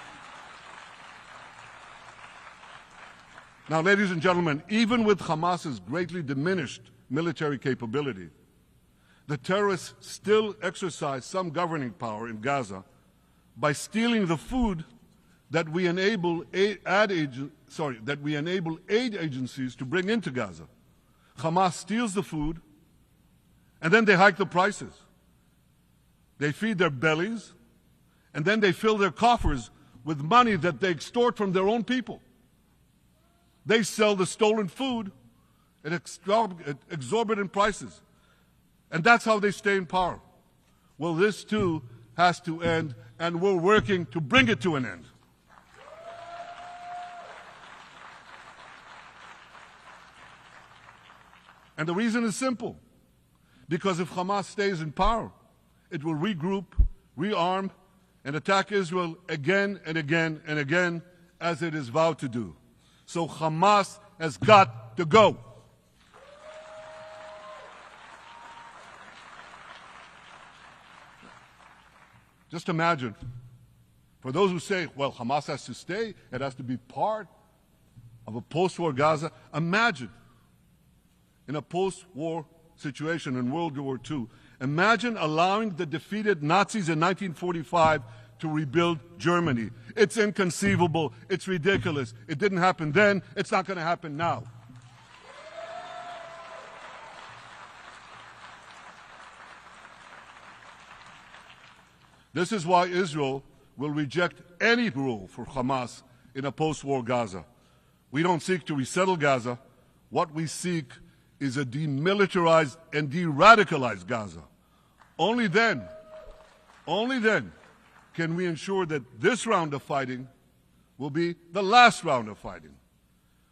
Now, ladies and gentlemen, even with Hamas's greatly diminished military capability, the terrorists still exercise some governing power in Gaza by stealing the food that we enable aid agencies to bring into Gaza. Hamas steals the food, and then they hike the prices. They feed their bellies, and then they fill their coffers with money that they extort from their own people. They sell the stolen food at exorbitant prices. And that's how they stay in power. Well, this too has to end, and we're working to bring it to an end. And the reason is simple. Because if Hamas stays in power, it will regroup, rearm, and attack Israel again and again and again, as it is vowed to do. So Hamas has got to go. Just imagine, for those who say, well, Hamas has to stay, it has to be part of a post-war Gaza, imagine in a post-war situation in World War II, imagine allowing the defeated Nazis in 1945 to rebuild Germany. It's inconceivable. It's ridiculous. It didn't happen then. It's not going to happen now. This is why Israel will reject any role for Hamas in a post-war Gaza. We don't seek to resettle Gaza. What we seek is a demilitarized and de-radicalized Gaza. Only then can we ensure that this round of fighting will be the last round of fighting.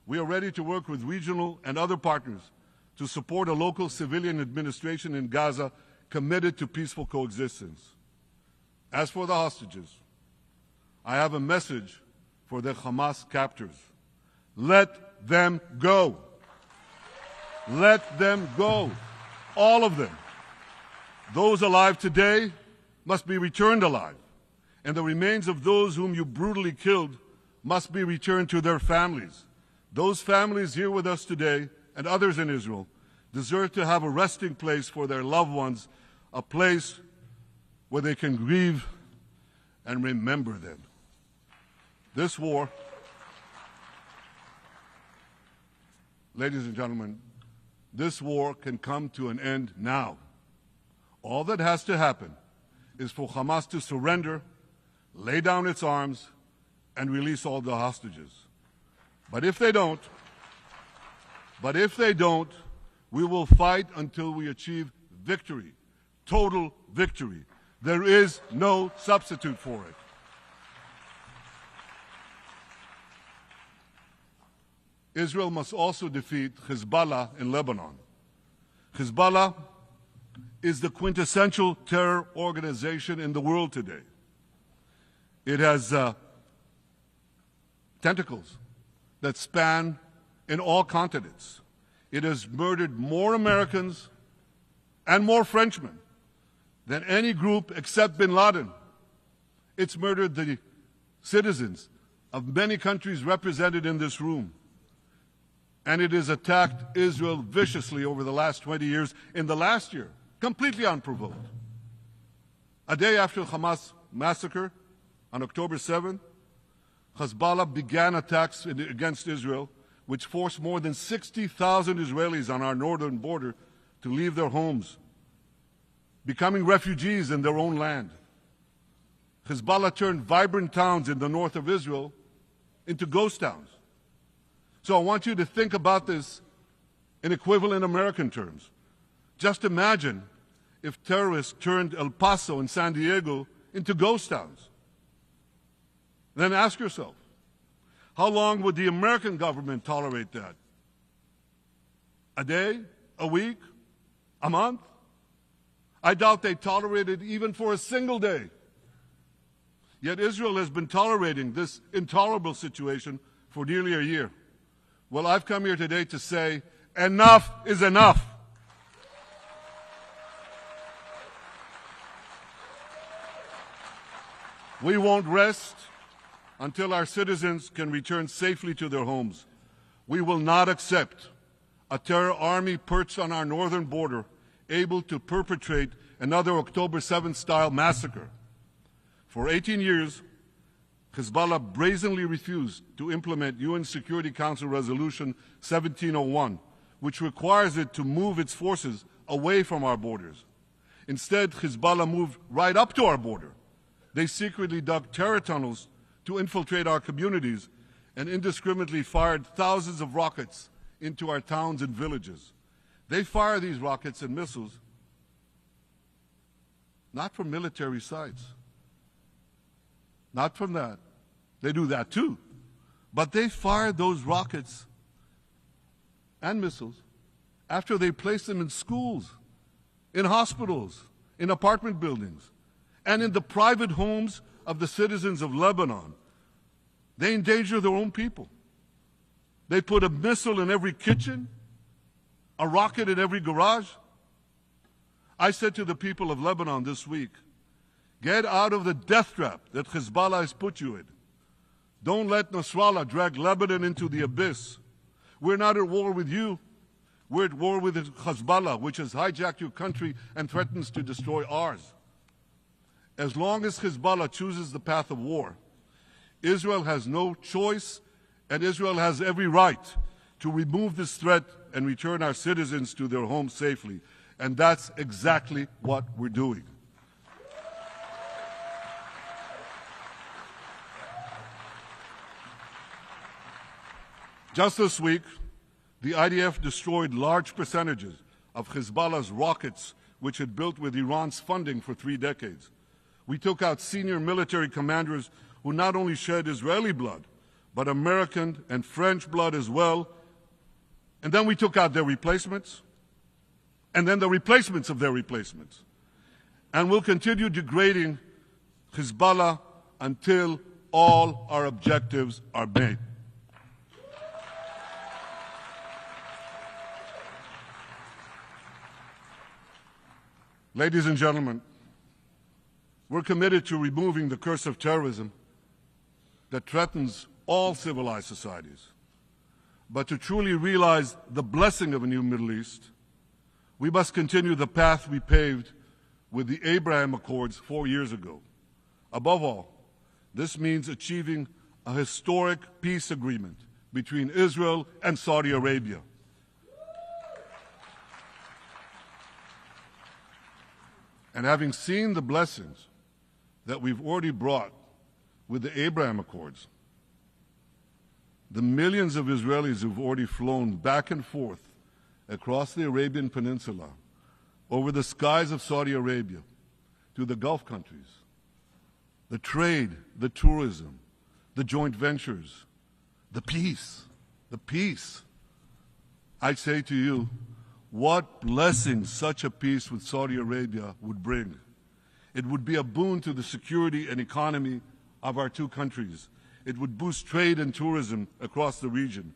We are ready to work with regional and other partners to support a local civilian administration in Gaza committed to peaceful coexistence. As for the hostages, I have a message for the Hamas captors. Let them go. Let them go. All of them. Those alive today must be returned alive, and the remains of those whom you brutally killed must be returned to their families. Those families here with us today, and others in Israel, deserve to have a resting place for their loved ones, a place where they can grieve and remember them. This war, ladies and gentlemen, this war can come to an end now. All that has to happen is for Hamas to surrender, lay down its arms, and release all the hostages. But if they don't, we will fight until we achieve victory, total victory. There is no substitute for it. Israel must also defeat Hezbollah in Lebanon. Hezbollah is the quintessential terror organization in the world today. It has tentacles that span in all continents. It has murdered more Americans and more Frenchmen than any group except bin Laden. It's murdered the citizens of many countries represented in this room. And it has attacked Israel viciously over the last 20 years. In the last year, completely unprovoked. A day after the Hamas massacre on October 7th, Hezbollah began attacks against Israel, which forced more than 60,000 Israelis on our northern border to leave their homes, becoming refugees in their own land. Hezbollah turned vibrant towns in the north of Israel into ghost towns. So I want you to think about this in equivalent American terms. Just imagine if terrorists turned El Paso and San Diego into ghost towns. Then ask yourself, how long would the American government tolerate that? A day? A week? A month? I doubt they tolerate it even for a single day. Yet Israel has been tolerating this intolerable situation for nearly a year. Well, I've come here today to say, enough is enough. We won't rest until our citizens can return safely to their homes. We will not accept a terror army perched on our northern border, able to perpetrate another October 7th style massacre. For 18 years, Hezbollah brazenly refused to implement UN Security Council Resolution 1701, which requires it to move its forces away from our borders. Instead, Hezbollah moved right up to our border. They secretly dug terror tunnels to infiltrate our communities and indiscriminately fired thousands of rockets into our towns and villages. They fire these rockets and missiles not from military sites, not from that. They do that too. But they fired those rockets and missiles after they placed them in schools, in hospitals, in apartment buildings, and in the private homes of the citizens of Lebanon. They endanger their own people. They put a missile in every kitchen, a rocket in every garage. I said to the people of Lebanon this week, get out of the death trap that Hezbollah has put you in. Don't let Nasrallah drag Lebanon into the abyss. We're not at war with you. We're at war with Hezbollah, which has hijacked your country and threatens to destroy ours. As long as Hezbollah chooses the path of war, Israel has no choice, and Israel has every right to remove this threat and return our citizens to their homes safely. And that's exactly what we're doing. Just this week, the IDF destroyed large percentages of Hezbollah's rockets, which had built with Iran's funding for 3 decades. We took out senior military commanders who not only shed Israeli blood, but American and French blood as well. And then we took out their replacements, and then the replacements of their replacements. And we'll continue degrading Hezbollah until all our objectives are met. Ladies and gentlemen, we're committed to removing the curse of terrorism that threatens all civilized societies. But to truly realize the blessing of a new Middle East, we must continue the path we paved with the Abraham Accords 4 years ago. Above all, this means achieving a historic peace agreement between Israel and Saudi Arabia. And having seen the blessings that we've already brought with the Abraham Accords, the millions of Israelis who've already flown back and forth across the Arabian Peninsula, over the skies of Saudi Arabia, to the Gulf countries, the trade, the tourism, the joint ventures, the peace the peace. I say to you, what blessings such a peace with Saudi Arabia would bring. It would be a boon to the security and economy of our two countries. It would boost trade and tourism across the region.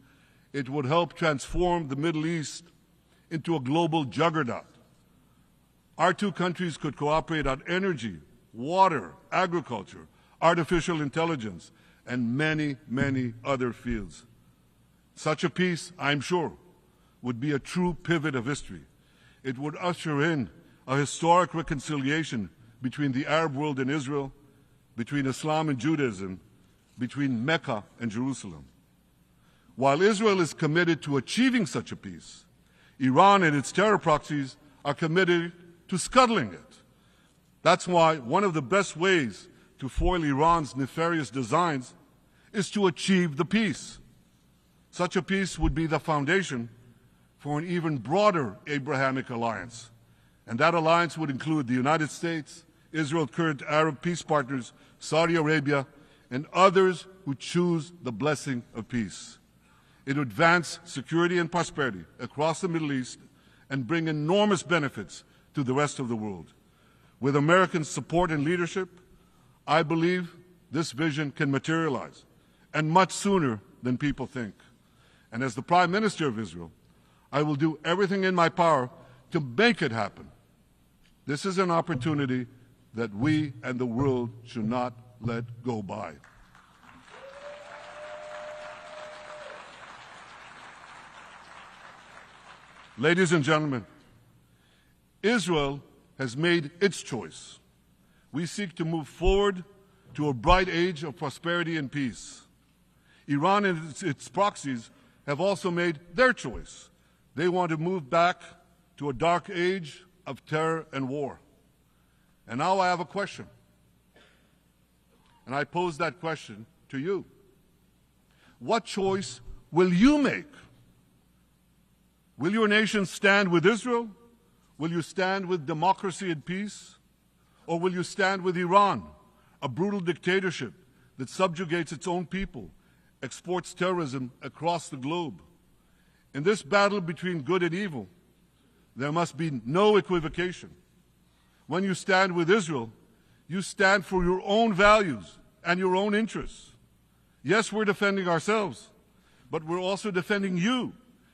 It would help transform the Middle East into a global juggernaut. Our two countries could cooperate on energy, water, agriculture, artificial intelligence, and many, many other fields. Such a peace, I'm sure, would be a true pivot of history. It would usher in a historic reconciliation between the Arab world and Israel, between Islam and Judaism, between Mecca and Jerusalem. While Israel is committed to achieving such a peace, Iran and its terror proxies are committed to scuttling it. That's why one of the best ways to foil Iran's nefarious designs is to achieve the peace. Such a peace would be the foundation for an even broader Abrahamic alliance. And that alliance would include the United States, Israel's current Arab peace partners, Saudi Arabia, and others who choose the blessing of peace. It would advance security and prosperity across the Middle East and bring enormous benefits to the rest of the world. With American support and leadership, I believe this vision can materialize, and much sooner than people think. And as the Prime Minister of Israel, I will do everything in my power to make it happen. This is an opportunity that we and the world should not let go by. Ladies and gentlemen, Israel has made its choice. We seek to move forward to a bright age of prosperity and peace. Iran and its proxies have also made their choice. They want to move back to a dark age of terror and war. And now I have a question. And I pose that question to you. What choice will you make? Will your nation stand with Israel? Will you stand with democracy and peace? Or will you stand with Iran, a brutal dictatorship that subjugates its own people, exports terrorism across the globe? In this battle between good and evil, there must be no equivocation. When you stand with Israel, you stand for your own values and your own interests. Yes, we're defending ourselves, but we're also defending you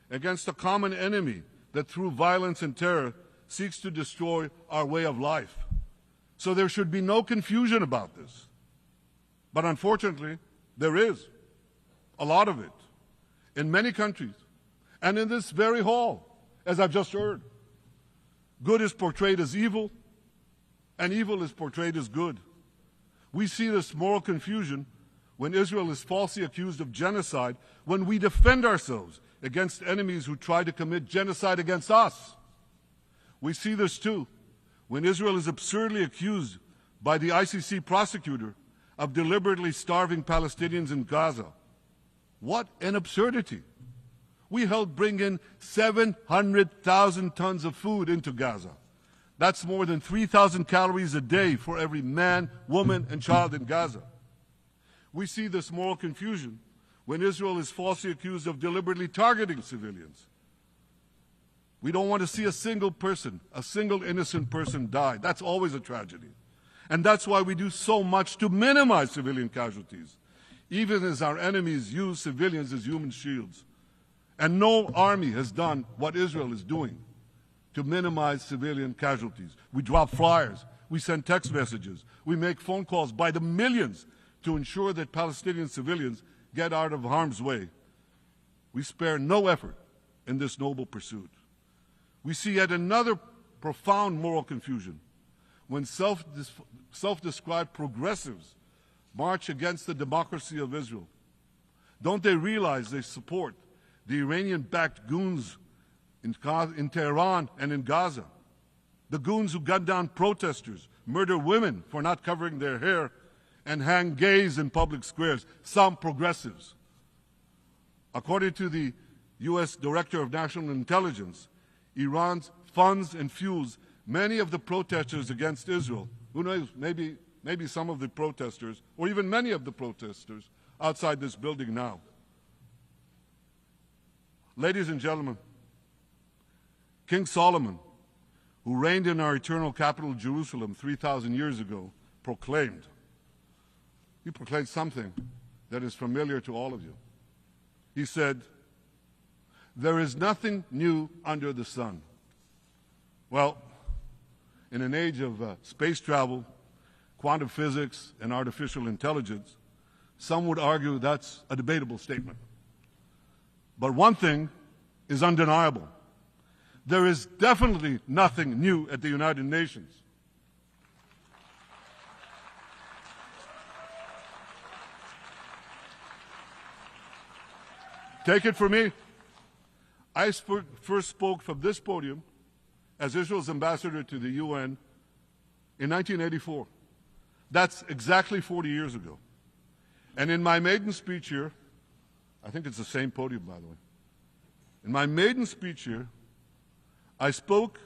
against a common enemy that through violence and terror seeks to destroy our way of life. So there should be no confusion about this. But unfortunately, there is a lot of it in many countries and in this very hall, as I've just heard. Good is portrayed as evil, and evil is portrayed as good. We see this moral confusion when Israel is falsely accused of genocide, when we defend ourselves against enemies who try to commit genocide against us. We see this too when Israel is absurdly accused by the ICC prosecutor of deliberately starving Palestinians in Gaza. What an absurdity! We helped bring in 700,000 tons of food into Gaza. That's more than 3,000 calories a day for every man, woman, and child in Gaza. We see this moral confusion when Israel is falsely accused of deliberately targeting civilians. We don't want to see a single person, a single innocent person die. That's always a tragedy. And that's why we do so much to minimize civilian casualties, even as our enemies use civilians as human shields. And no army has done what Israel is doing to minimize civilian casualties. We drop flyers, we send text messages, we make phone calls by the millions to ensure that Palestinian civilians get out of harm's way. We spare no effort in this noble pursuit. We see yet another profound moral confusion when self-described progressives march against the democracy of Israel. Don't they realize they support the Iranian-backed goons in Tehran and in Gaza, the goons who gun down protesters, murder women for not covering their hair, and hang gays in public squares, some progressives. According to the U.S. Director of National Intelligence, Iran funds and fuels many of the protesters against Israel. Who knows, maybe some of the protesters, or even many of the protesters outside this building now. Ladies and gentlemen, King Solomon, who reigned in our eternal capital, Jerusalem, 3,000 years ago, proclaimed something that is familiar to all of you. He said, "There is nothing new under the sun." Well, in an age of space travel, quantum physics, and artificial intelligence, some would argue that's a debatable statement. But one thing is undeniable. There is definitely nothing new at the United Nations. Take it from me. I first spoke from this podium as Israel's ambassador to the UN in 1984. That's exactly 40 years ago. And in my maiden speech here, I think it's the same podium, by the way. In my maiden speech here, I spoke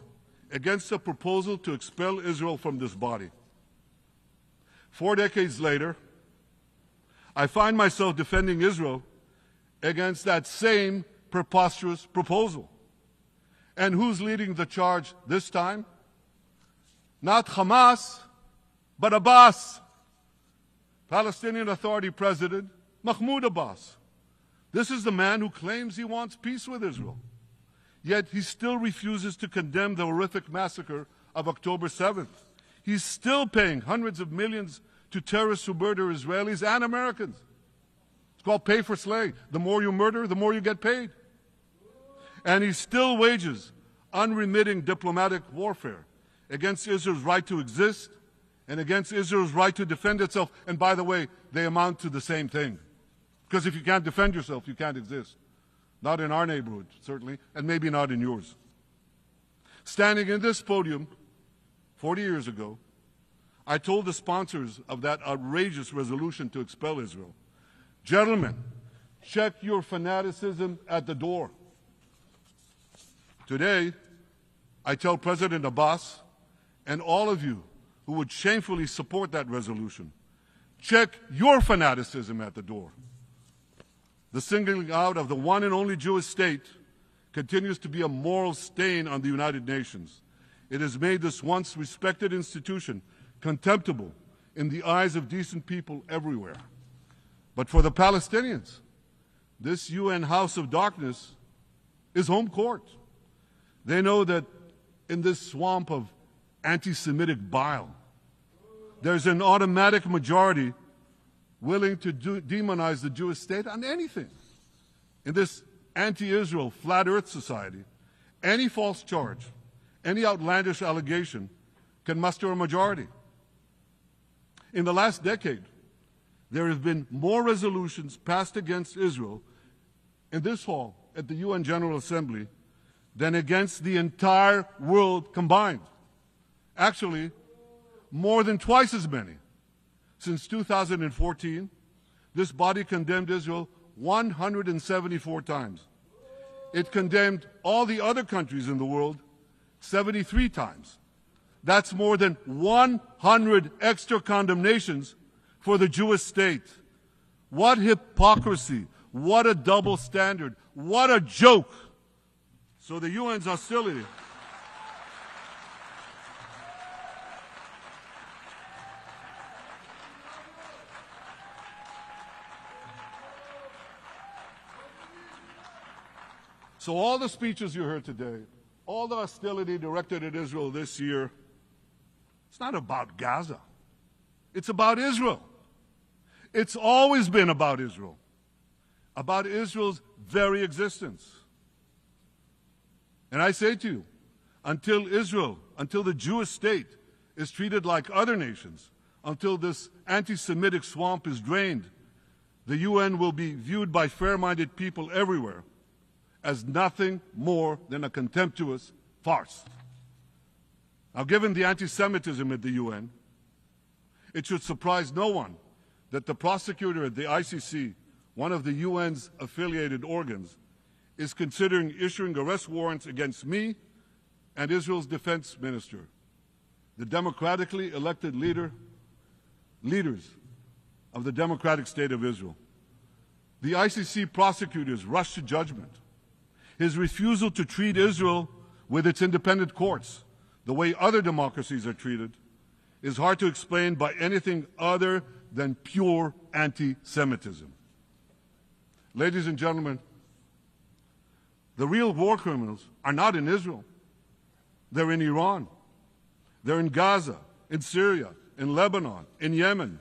against a proposal to expel Israel from this body. 4 decades later, I find myself defending Israel against that same preposterous proposal. And who's leading the charge this time? Not Hamas, but Abbas, Palestinian Authority President Mahmoud Abbas. This is the man who claims he wants peace with Israel. Yet he still refuses to condemn the horrific massacre of October 7th. He's still paying hundreds of millions to terrorists who murder Israelis and Americans. It's called pay for slay. The more you murder, the more you get paid. And he still wages unremitting diplomatic warfare against Israel's right to exist and against Israel's right to defend itself. And by the way, they amount to the same thing. Because if you can't defend yourself, you can't exist. Not in our neighborhood, certainly, and maybe not in yours. Standing in this podium 40 years ago, I told the sponsors of that outrageous resolution to expel Israel, "Gentlemen, check your fanaticism at the door." Today, I tell President Abbas and all of you who would shamefully support that resolution, check your fanaticism at the door. The singling out of the one and only Jewish state continues to be a moral stain on the United Nations. It has made this once respected institution contemptible in the eyes of decent people everywhere. But for the Palestinians, this UN House of Darkness is home court. They know that in this swamp of anti-Semitic bile, there's an automatic majority willing to demonize the Jewish state on anything. In this anti-Israel, flat earth society, any false charge, any outlandish allegation can muster a majority. In the last decade, there have been more resolutions passed against Israel in this hall at the UN General Assembly than against the entire world combined. Actually, more than twice as many. Since 2014, this body condemned Israel 174 times. It condemned all the other countries in the world 73 times. That's more than 100 extra condemnations for the Jewish state. What hypocrisy, what a double standard, what a joke. So the UN's hostility. So all the speeches you heard today, all the hostility directed at Israel this year, it's not about Gaza. It's about Israel. It's always been about Israel's very existence. And I say to you, until the Jewish state is treated like other nations, until this anti-Semitic swamp is drained, the UN will be viewed by fair-minded people everywhere as nothing more than a contemptuous farce. Now, given the anti-Semitism at the UN, it should surprise no one that the prosecutor at the ICC, one of the UN's affiliated organs, is considering issuing arrest warrants against me and Israel's defense minister, the democratically elected leaders of the democratic state of Israel. The ICC prosecutors rushed to judgment. His refusal to treat Israel with its independent courts, the way other democracies are treated, is hard to explain by anything other than pure anti-Semitism. Ladies and gentlemen, the real war criminals are not in Israel. They're in Iran. They're in Gaza, in Syria, in Lebanon, in Yemen.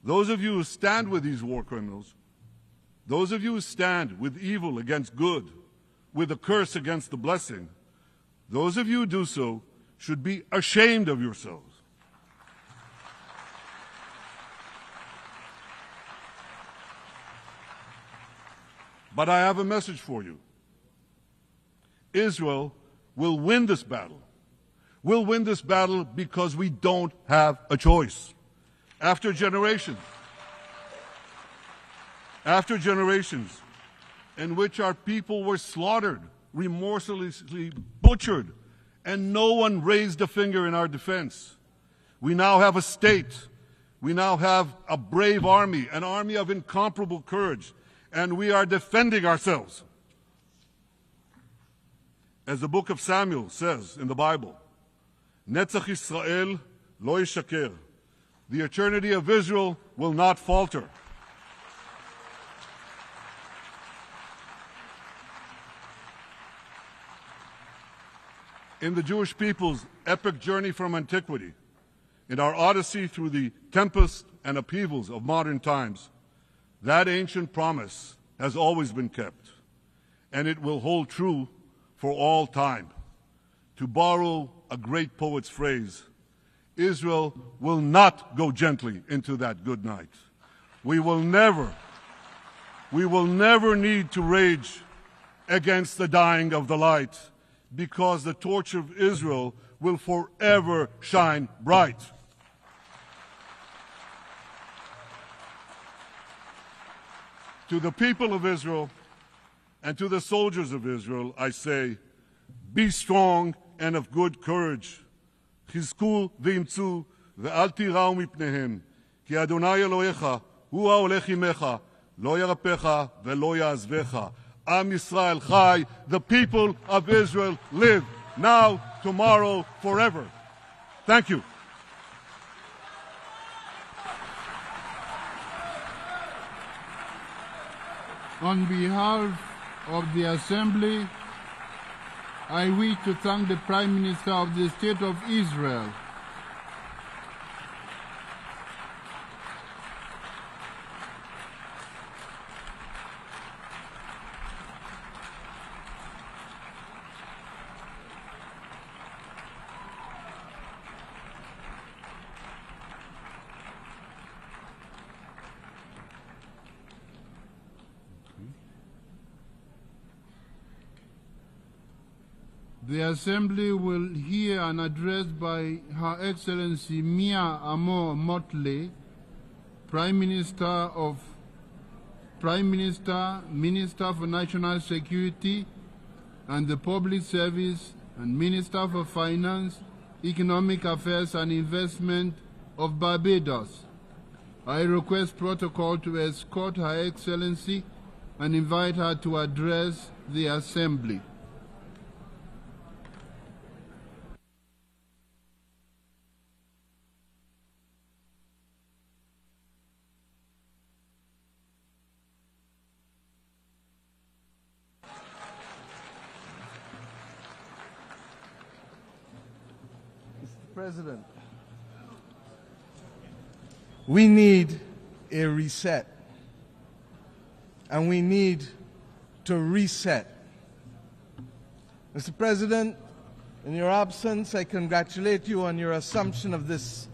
Those of you who stand with these war criminals, those of you who stand with evil against good, with a curse against the blessing, those of you who do so should be ashamed of yourselves. But I have a message for you. Israel will win this battle. We'll win this battle because we don't have a choice. After generations in which our people were slaughtered, remorselessly butchered, and no one raised a finger in our defense, we now have a state. We now have a brave army, an army of incomparable courage, and we are defending ourselves. As the book of Samuel says in the Bible, Netzach Yisrael lo yishaker. The eternity of Israel will not falter. In the Jewish people's epic journey from antiquity, in our odyssey through the tempests and upheavals of modern times, that ancient promise has always been kept, and it will hold true for all time. To borrow a great poet's phrase, Israel will not go gently into that good night. We will never need to rage against the dying of the light, because the torch of Israel will forever shine bright. To the people of Israel and to the soldiers of Israel, I say, be strong and of good courage. חזקו ואמצו ואל תיראו מפניהם, כי אדוני אלוהיך הוא ההולך עמך, לא ירפך ולא יעזבך. Am Yisrael Chai, the people of Israel live, now, tomorrow, forever. Thank you. On behalf of the Assembly, I wish to thank the Prime Minister of the State of Israel, The Assembly will hear an address by Her Excellency Mia Amor Motley, Minister, Minister for National Security and the Public Service, and Minister for Finance, Economic Affairs and Investment of Barbados. I request protocol to escort Her Excellency and invite her to address the Assembly. President, we need a reset, and we need to reset. Mr. President, in your absence, I congratulate you on your assumption of this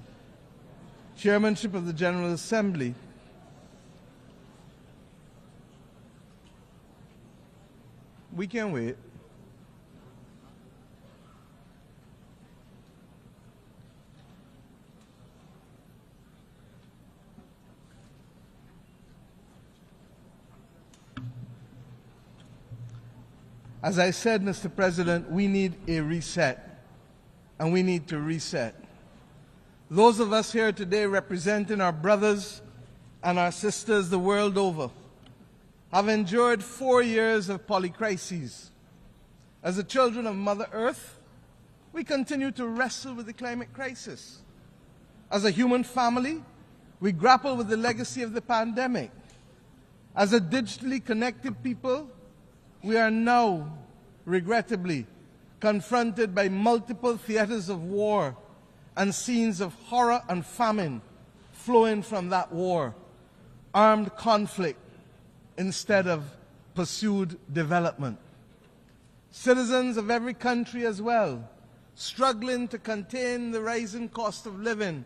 chairmanship of the General Assembly. We can wait. As I said, Mr. President, we need a reset, and we need to reset. Those of us here today representing our brothers and our sisters the world over, have endured 4 years of polycrises. As the children of Mother Earth, we continue to wrestle with the climate crisis. As a human family, we grapple with the legacy of the pandemic. As a digitally connected people, we are now, regrettably, confronted by multiple theaters of war and scenes of horror and famine flowing from that war, armed conflict instead of pursued development. Citizens of every country as well, struggling to contain the rising cost of living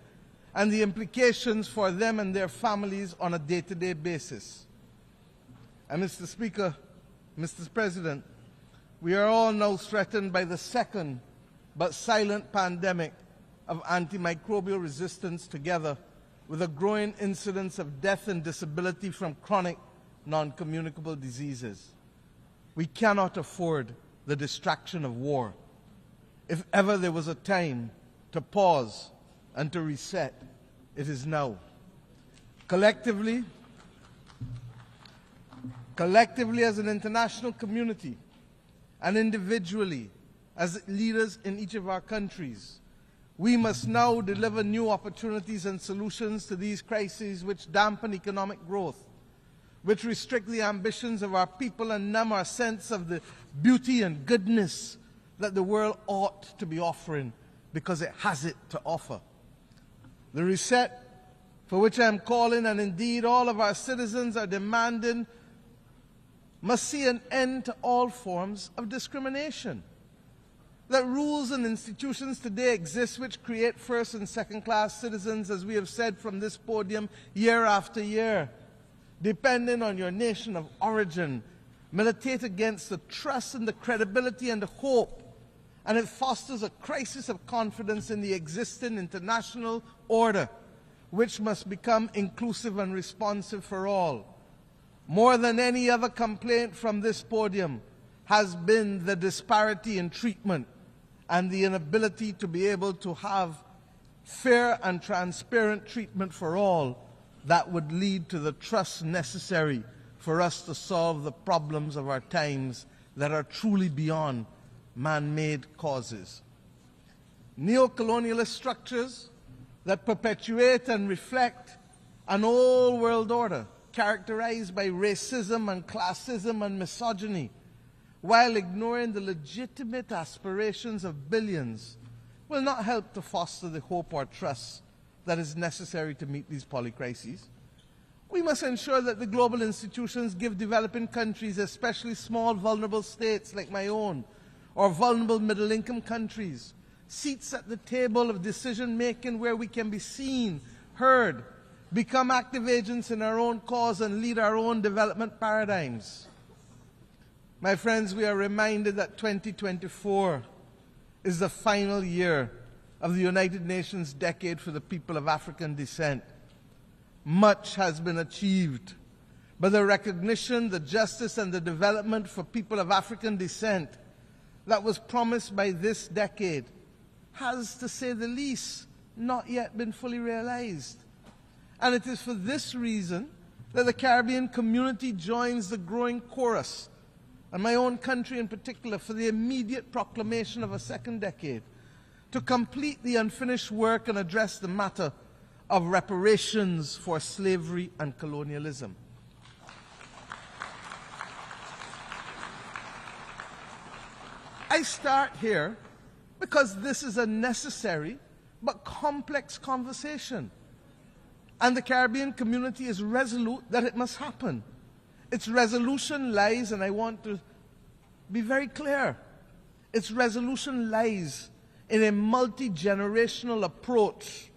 and the implications for them and their families on a day-to-day basis. And Mr. Speaker, Mr. President, we are all now threatened by the second but silent pandemic of antimicrobial resistance, together with a growing incidence of death and disability from chronic non-communicable diseases. We cannot afford the distraction of war. If ever there was a time to pause and to reset, it is now. Collectively as an international community, and individually as leaders in each of our countries, we must now deliver new opportunities and solutions to these crises which dampen economic growth, which restrict the ambitions of our people and numb our sense of the beauty and goodness that the world ought to be offering because it has it to offer. The reset for which I am calling, and indeed all of our citizens are demanding, must see an end to all forms of discrimination. That rules and institutions today exist which create first and second class citizens, as we have said from this podium year after year, depending on your nation of origin, militate against the trust and the credibility and the hope, and it fosters a crisis of confidence in the existing international order, which must become inclusive and responsive for all. More than any other complaint from this podium has been the disparity in treatment and the inability to be able to have fair and transparent treatment for all that would lead to the trust necessary for us to solve the problems of our times that are truly beyond man-made causes. Neo-colonialist structures that perpetuate and reflect an old world order characterized by racism and classism and misogyny, while ignoring the legitimate aspirations of billions, will not help to foster the hope or trust that is necessary to meet these polycrises. We must ensure that the global institutions give developing countries, especially small vulnerable states like my own, or vulnerable middle-income countries, seats at the table of decision-making where we can be seen, heard, become active agents in our own cause and lead our own development paradigms. My friends, we are reminded that 2024 is the final year of the United Nations Decade for the People of African Descent. Much has been achieved, but the recognition, the justice, and the development for people of African descent that was promised by this decade has, to say the least, not yet been fully realized. And it is for this reason that the Caribbean community joins the growing chorus, and my own country in particular, for the immediate proclamation of a second decade, to complete the unfinished work and address the matter of reparations for slavery and colonialism. I start here because this is a necessary but complex conversation, and the Caribbean community is resolute that it must happen. Its resolution lies, and I want to be very clear, its resolution lies in a multi-generational approach,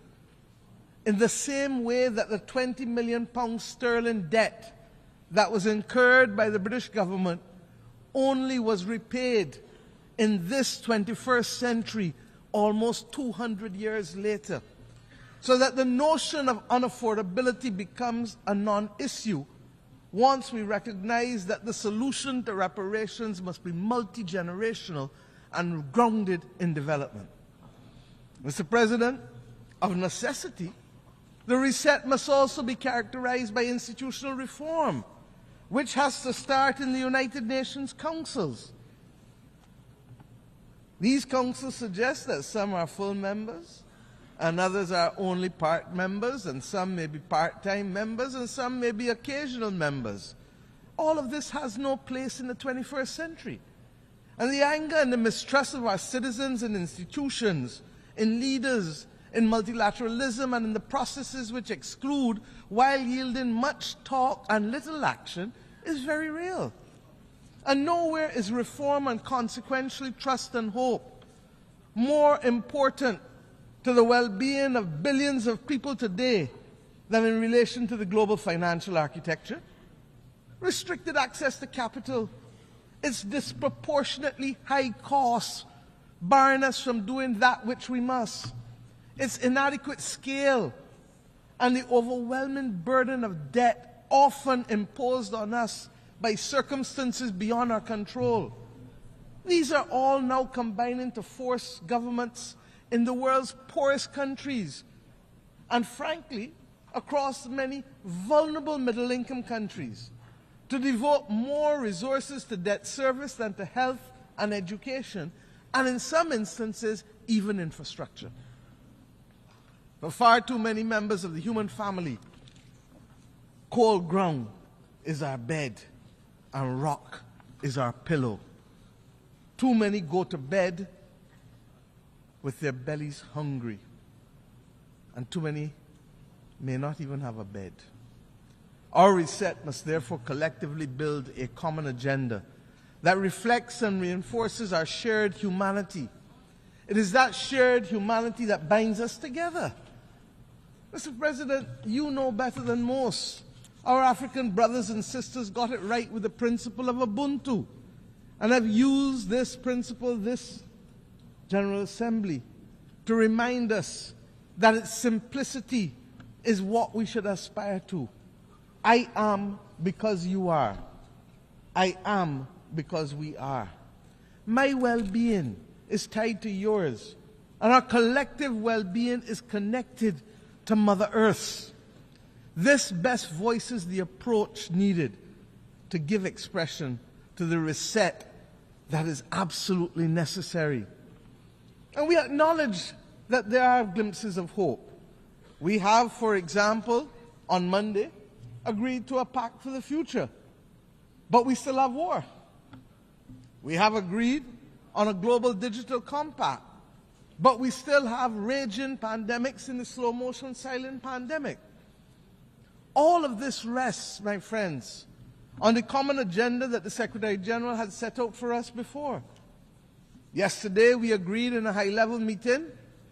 in the same way that the £20 million sterling debt that was incurred by the British government only was repaid in this 21st century, almost 200 years later, so that the notion of unaffordability becomes a non-issue once we recognize that the solution to reparations must be multi-generational and grounded in development. Mr. President, of necessity, the reset must also be characterized by institutional reform, which has to start in the United Nations councils. These councils suggest that some are full members, and others are only part members, and some may be part-time members, and some may be occasional members. All of this has no place in the 21st century. And the anger and the mistrust of our citizens and institutions, in leaders, in multilateralism, and in the processes which exclude while yielding much talk and little action is very real. And nowhere is reform and consequentially trust and hope more important to the well-being of billions of people today than in relation to the global financial architecture. Restricted access to capital, its disproportionately high costs, barring us from doing that which we must, its inadequate scale, and the overwhelming burden of debt often imposed on us by circumstances beyond our control. These are all now combining to force governments in the world's poorest countries, and frankly, across many vulnerable middle-income countries, to devote more resources to debt service than to health and education, and in some instances, even infrastructure. For far too many members of the human family, cold ground is our bed, and rock is our pillow. Too many go to bed with their bellies hungry, and too many may not even have a bed. Our reset must therefore collectively build a common agenda that reflects and reinforces our shared humanity. It is that shared humanity that binds us together. Mr. President, you know better than most. Our African brothers and sisters got it right with the principle of Ubuntu, and have used this principle, this General Assembly, to remind us that its simplicity is what we should aspire to. I am because you are. I am because we are. My well-being is tied to yours, and our collective well-being is connected to Mother Earth. This best voices the approach needed to give expression to the reset that is absolutely necessary. And we acknowledge that there are glimpses of hope. We have, for example, on Monday, agreed to a pact for the future, but we still have war. We have agreed on a global digital compact, but we still have raging pandemics in the slow motion silent pandemic. All of this rests, my friends, on the common agenda that the Secretary General had set out for us before. Yesterday, we agreed in a high-level meeting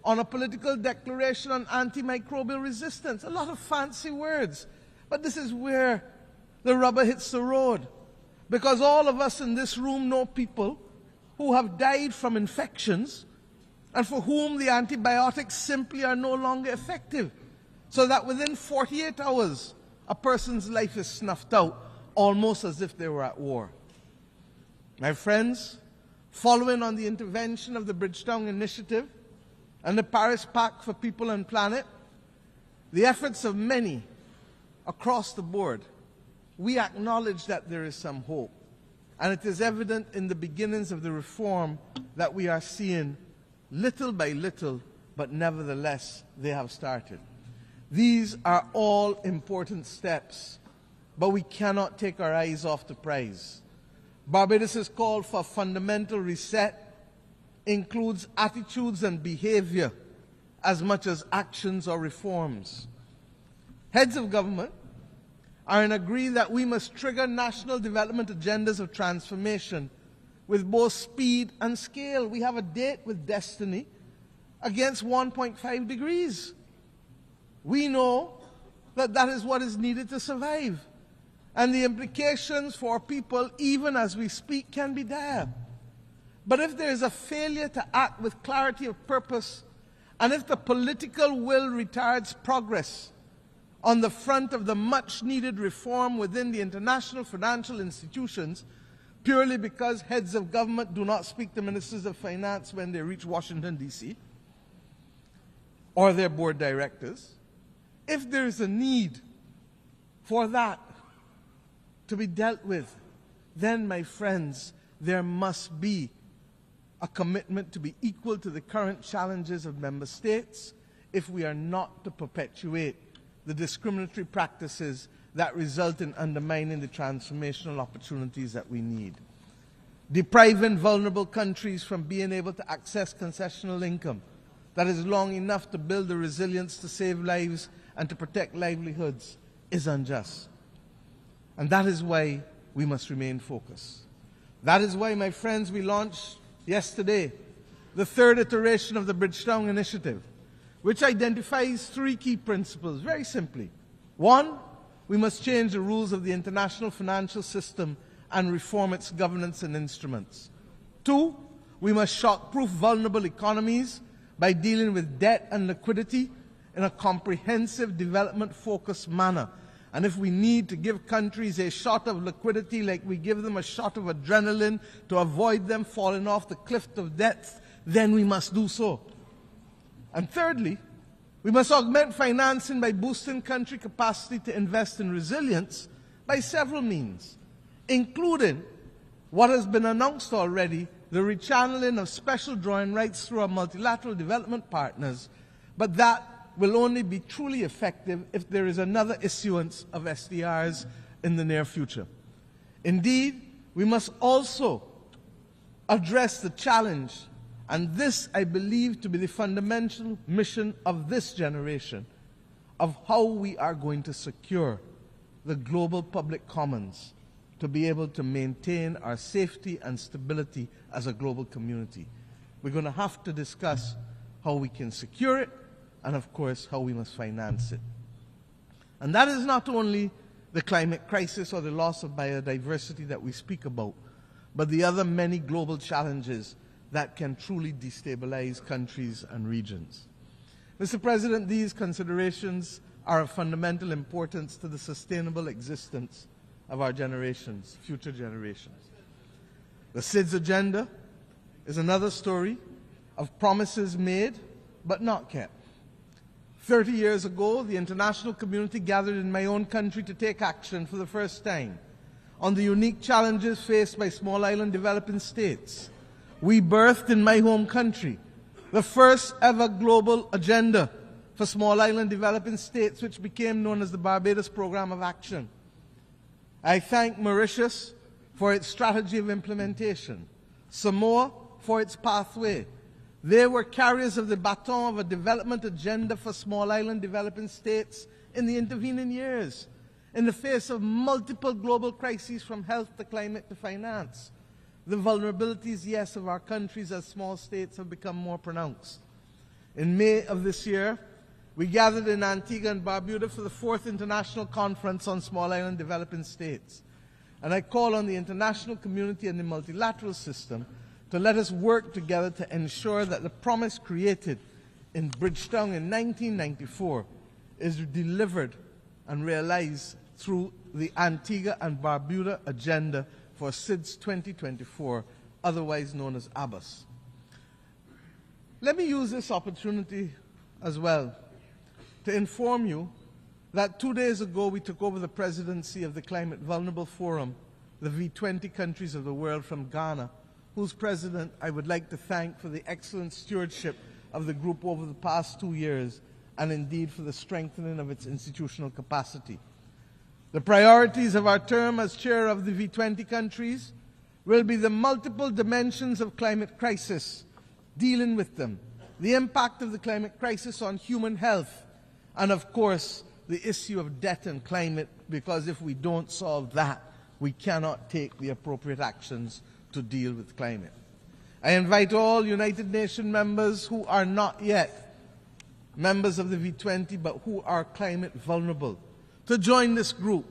on a political declaration on antimicrobial resistance. A lot of fancy words, but this is where the rubber hits the road. Because all of us in this room know people who have died from infections and for whom the antibiotics simply are no longer effective, so that within 48 hours, a person's life is snuffed out, almost as if they were at war. My friends, following on the intervention of the Bridgetown Initiative and the Paris Pact for People and Planet, the efforts of many across the board, we acknowledge that there is some hope. And it is evident in the beginnings of the reform that we are seeing little by little, but nevertheless, they have started. These are all important steps, but we cannot take our eyes off the prize. Barbados' call for a fundamental reset includes attitudes and behavior as much as actions or reforms. Heads of government are in agreement that we must trigger national development agendas of transformation with both speed and scale. We have a date with destiny against 1.5 degrees. We know that that is what is needed to survive. And the implications for people, even as we speak, can be dire. But if there is a failure to act with clarity of purpose, and if the political will retards progress on the front of the much-needed reform within the international financial institutions, purely because heads of government do not speak to ministers of finance when they reach Washington, D.C., or their board directors, if there is a need for that, to be dealt with, then, my friends, there must be a commitment to be equal to the current challenges of member states if we are not to perpetuate the discriminatory practices that result in undermining the transformational opportunities that we need. Depriving vulnerable countries from being able to access concessional income that is long enough to build the resilience to save lives and to protect livelihoods is unjust. And that is why we must remain focused. That is why, my friends, we launched yesterday the third iteration of the Bridgetown Initiative, which identifies three key principles, very simply. One, we must change the rules of the international financial system and reform its governance and instruments. Two, we must shock-proof vulnerable economies by dealing with debt and liquidity in a comprehensive, development-focused manner. And if we need to give countries a shot of liquidity like we give them a shot of adrenaline to avoid them falling off the cliff of death, then we must do so. And thirdly, we must augment financing by boosting country capacity to invest in resilience by several means, including what has been announced already, the rechanneling of special drawing rights through our multilateral development partners, but that will only be truly effective if there is another issuance of SDRs in the near future. Indeed, we must also address the challenge, and this I believe to be the fundamental mission of this generation, of how we are going to secure the global public commons to be able to maintain our safety and stability as a global community. We're going to have to discuss how we can secure it, and of course, how we must finance it. And that is not only the climate crisis or the loss of biodiversity that we speak about, but the other many global challenges that can truly destabilize countries and regions. Mr. President, these considerations are of fundamental importance to the sustainable existence of our generations, future generations. The SIDS agenda is another story of promises made but not kept. 30 years ago, the international community gathered in my own country to take action for the first time on the unique challenges faced by small island developing states. We birthed in my home country the first ever global agenda for small island developing states, which became known as the Barbados Program of Action. I thank Mauritius for its strategy of implementation, Samoa for its pathway. They were carriers of the baton of a development agenda for small island developing states in the intervening years, in the face of multiple global crises from health to climate to finance. The vulnerabilities, yes, of our countries as small states have become more pronounced. In May of this year, we gathered in Antigua and Barbuda for the 4th International Conference on Small Island Developing States. And I call on the international community and the multilateral system to let us work together to ensure that the promise created in Bridgetown in 1994 is delivered and realized through the Antigua and Barbuda Agenda for SIDS 2024, otherwise known as ABBAS. Let me use this opportunity as well to inform you that 2 days ago we took over the presidency of the Climate Vulnerable Forum, the V20 countries of the world, from Ghana, whose president I would like to thank for the excellent stewardship of the group over the past 2 years, and indeed for the strengthening of its institutional capacity. The priorities of our term as chair of the V20 countries will be the multiple dimensions of climate crisis, dealing with them, the impact of the climate crisis on human health, and of course, the issue of debt and climate, because if we don't solve that, we cannot take the appropriate actions to deal with climate. I invite all United Nations members who are not yet members of the V20 but who are climate vulnerable to join this group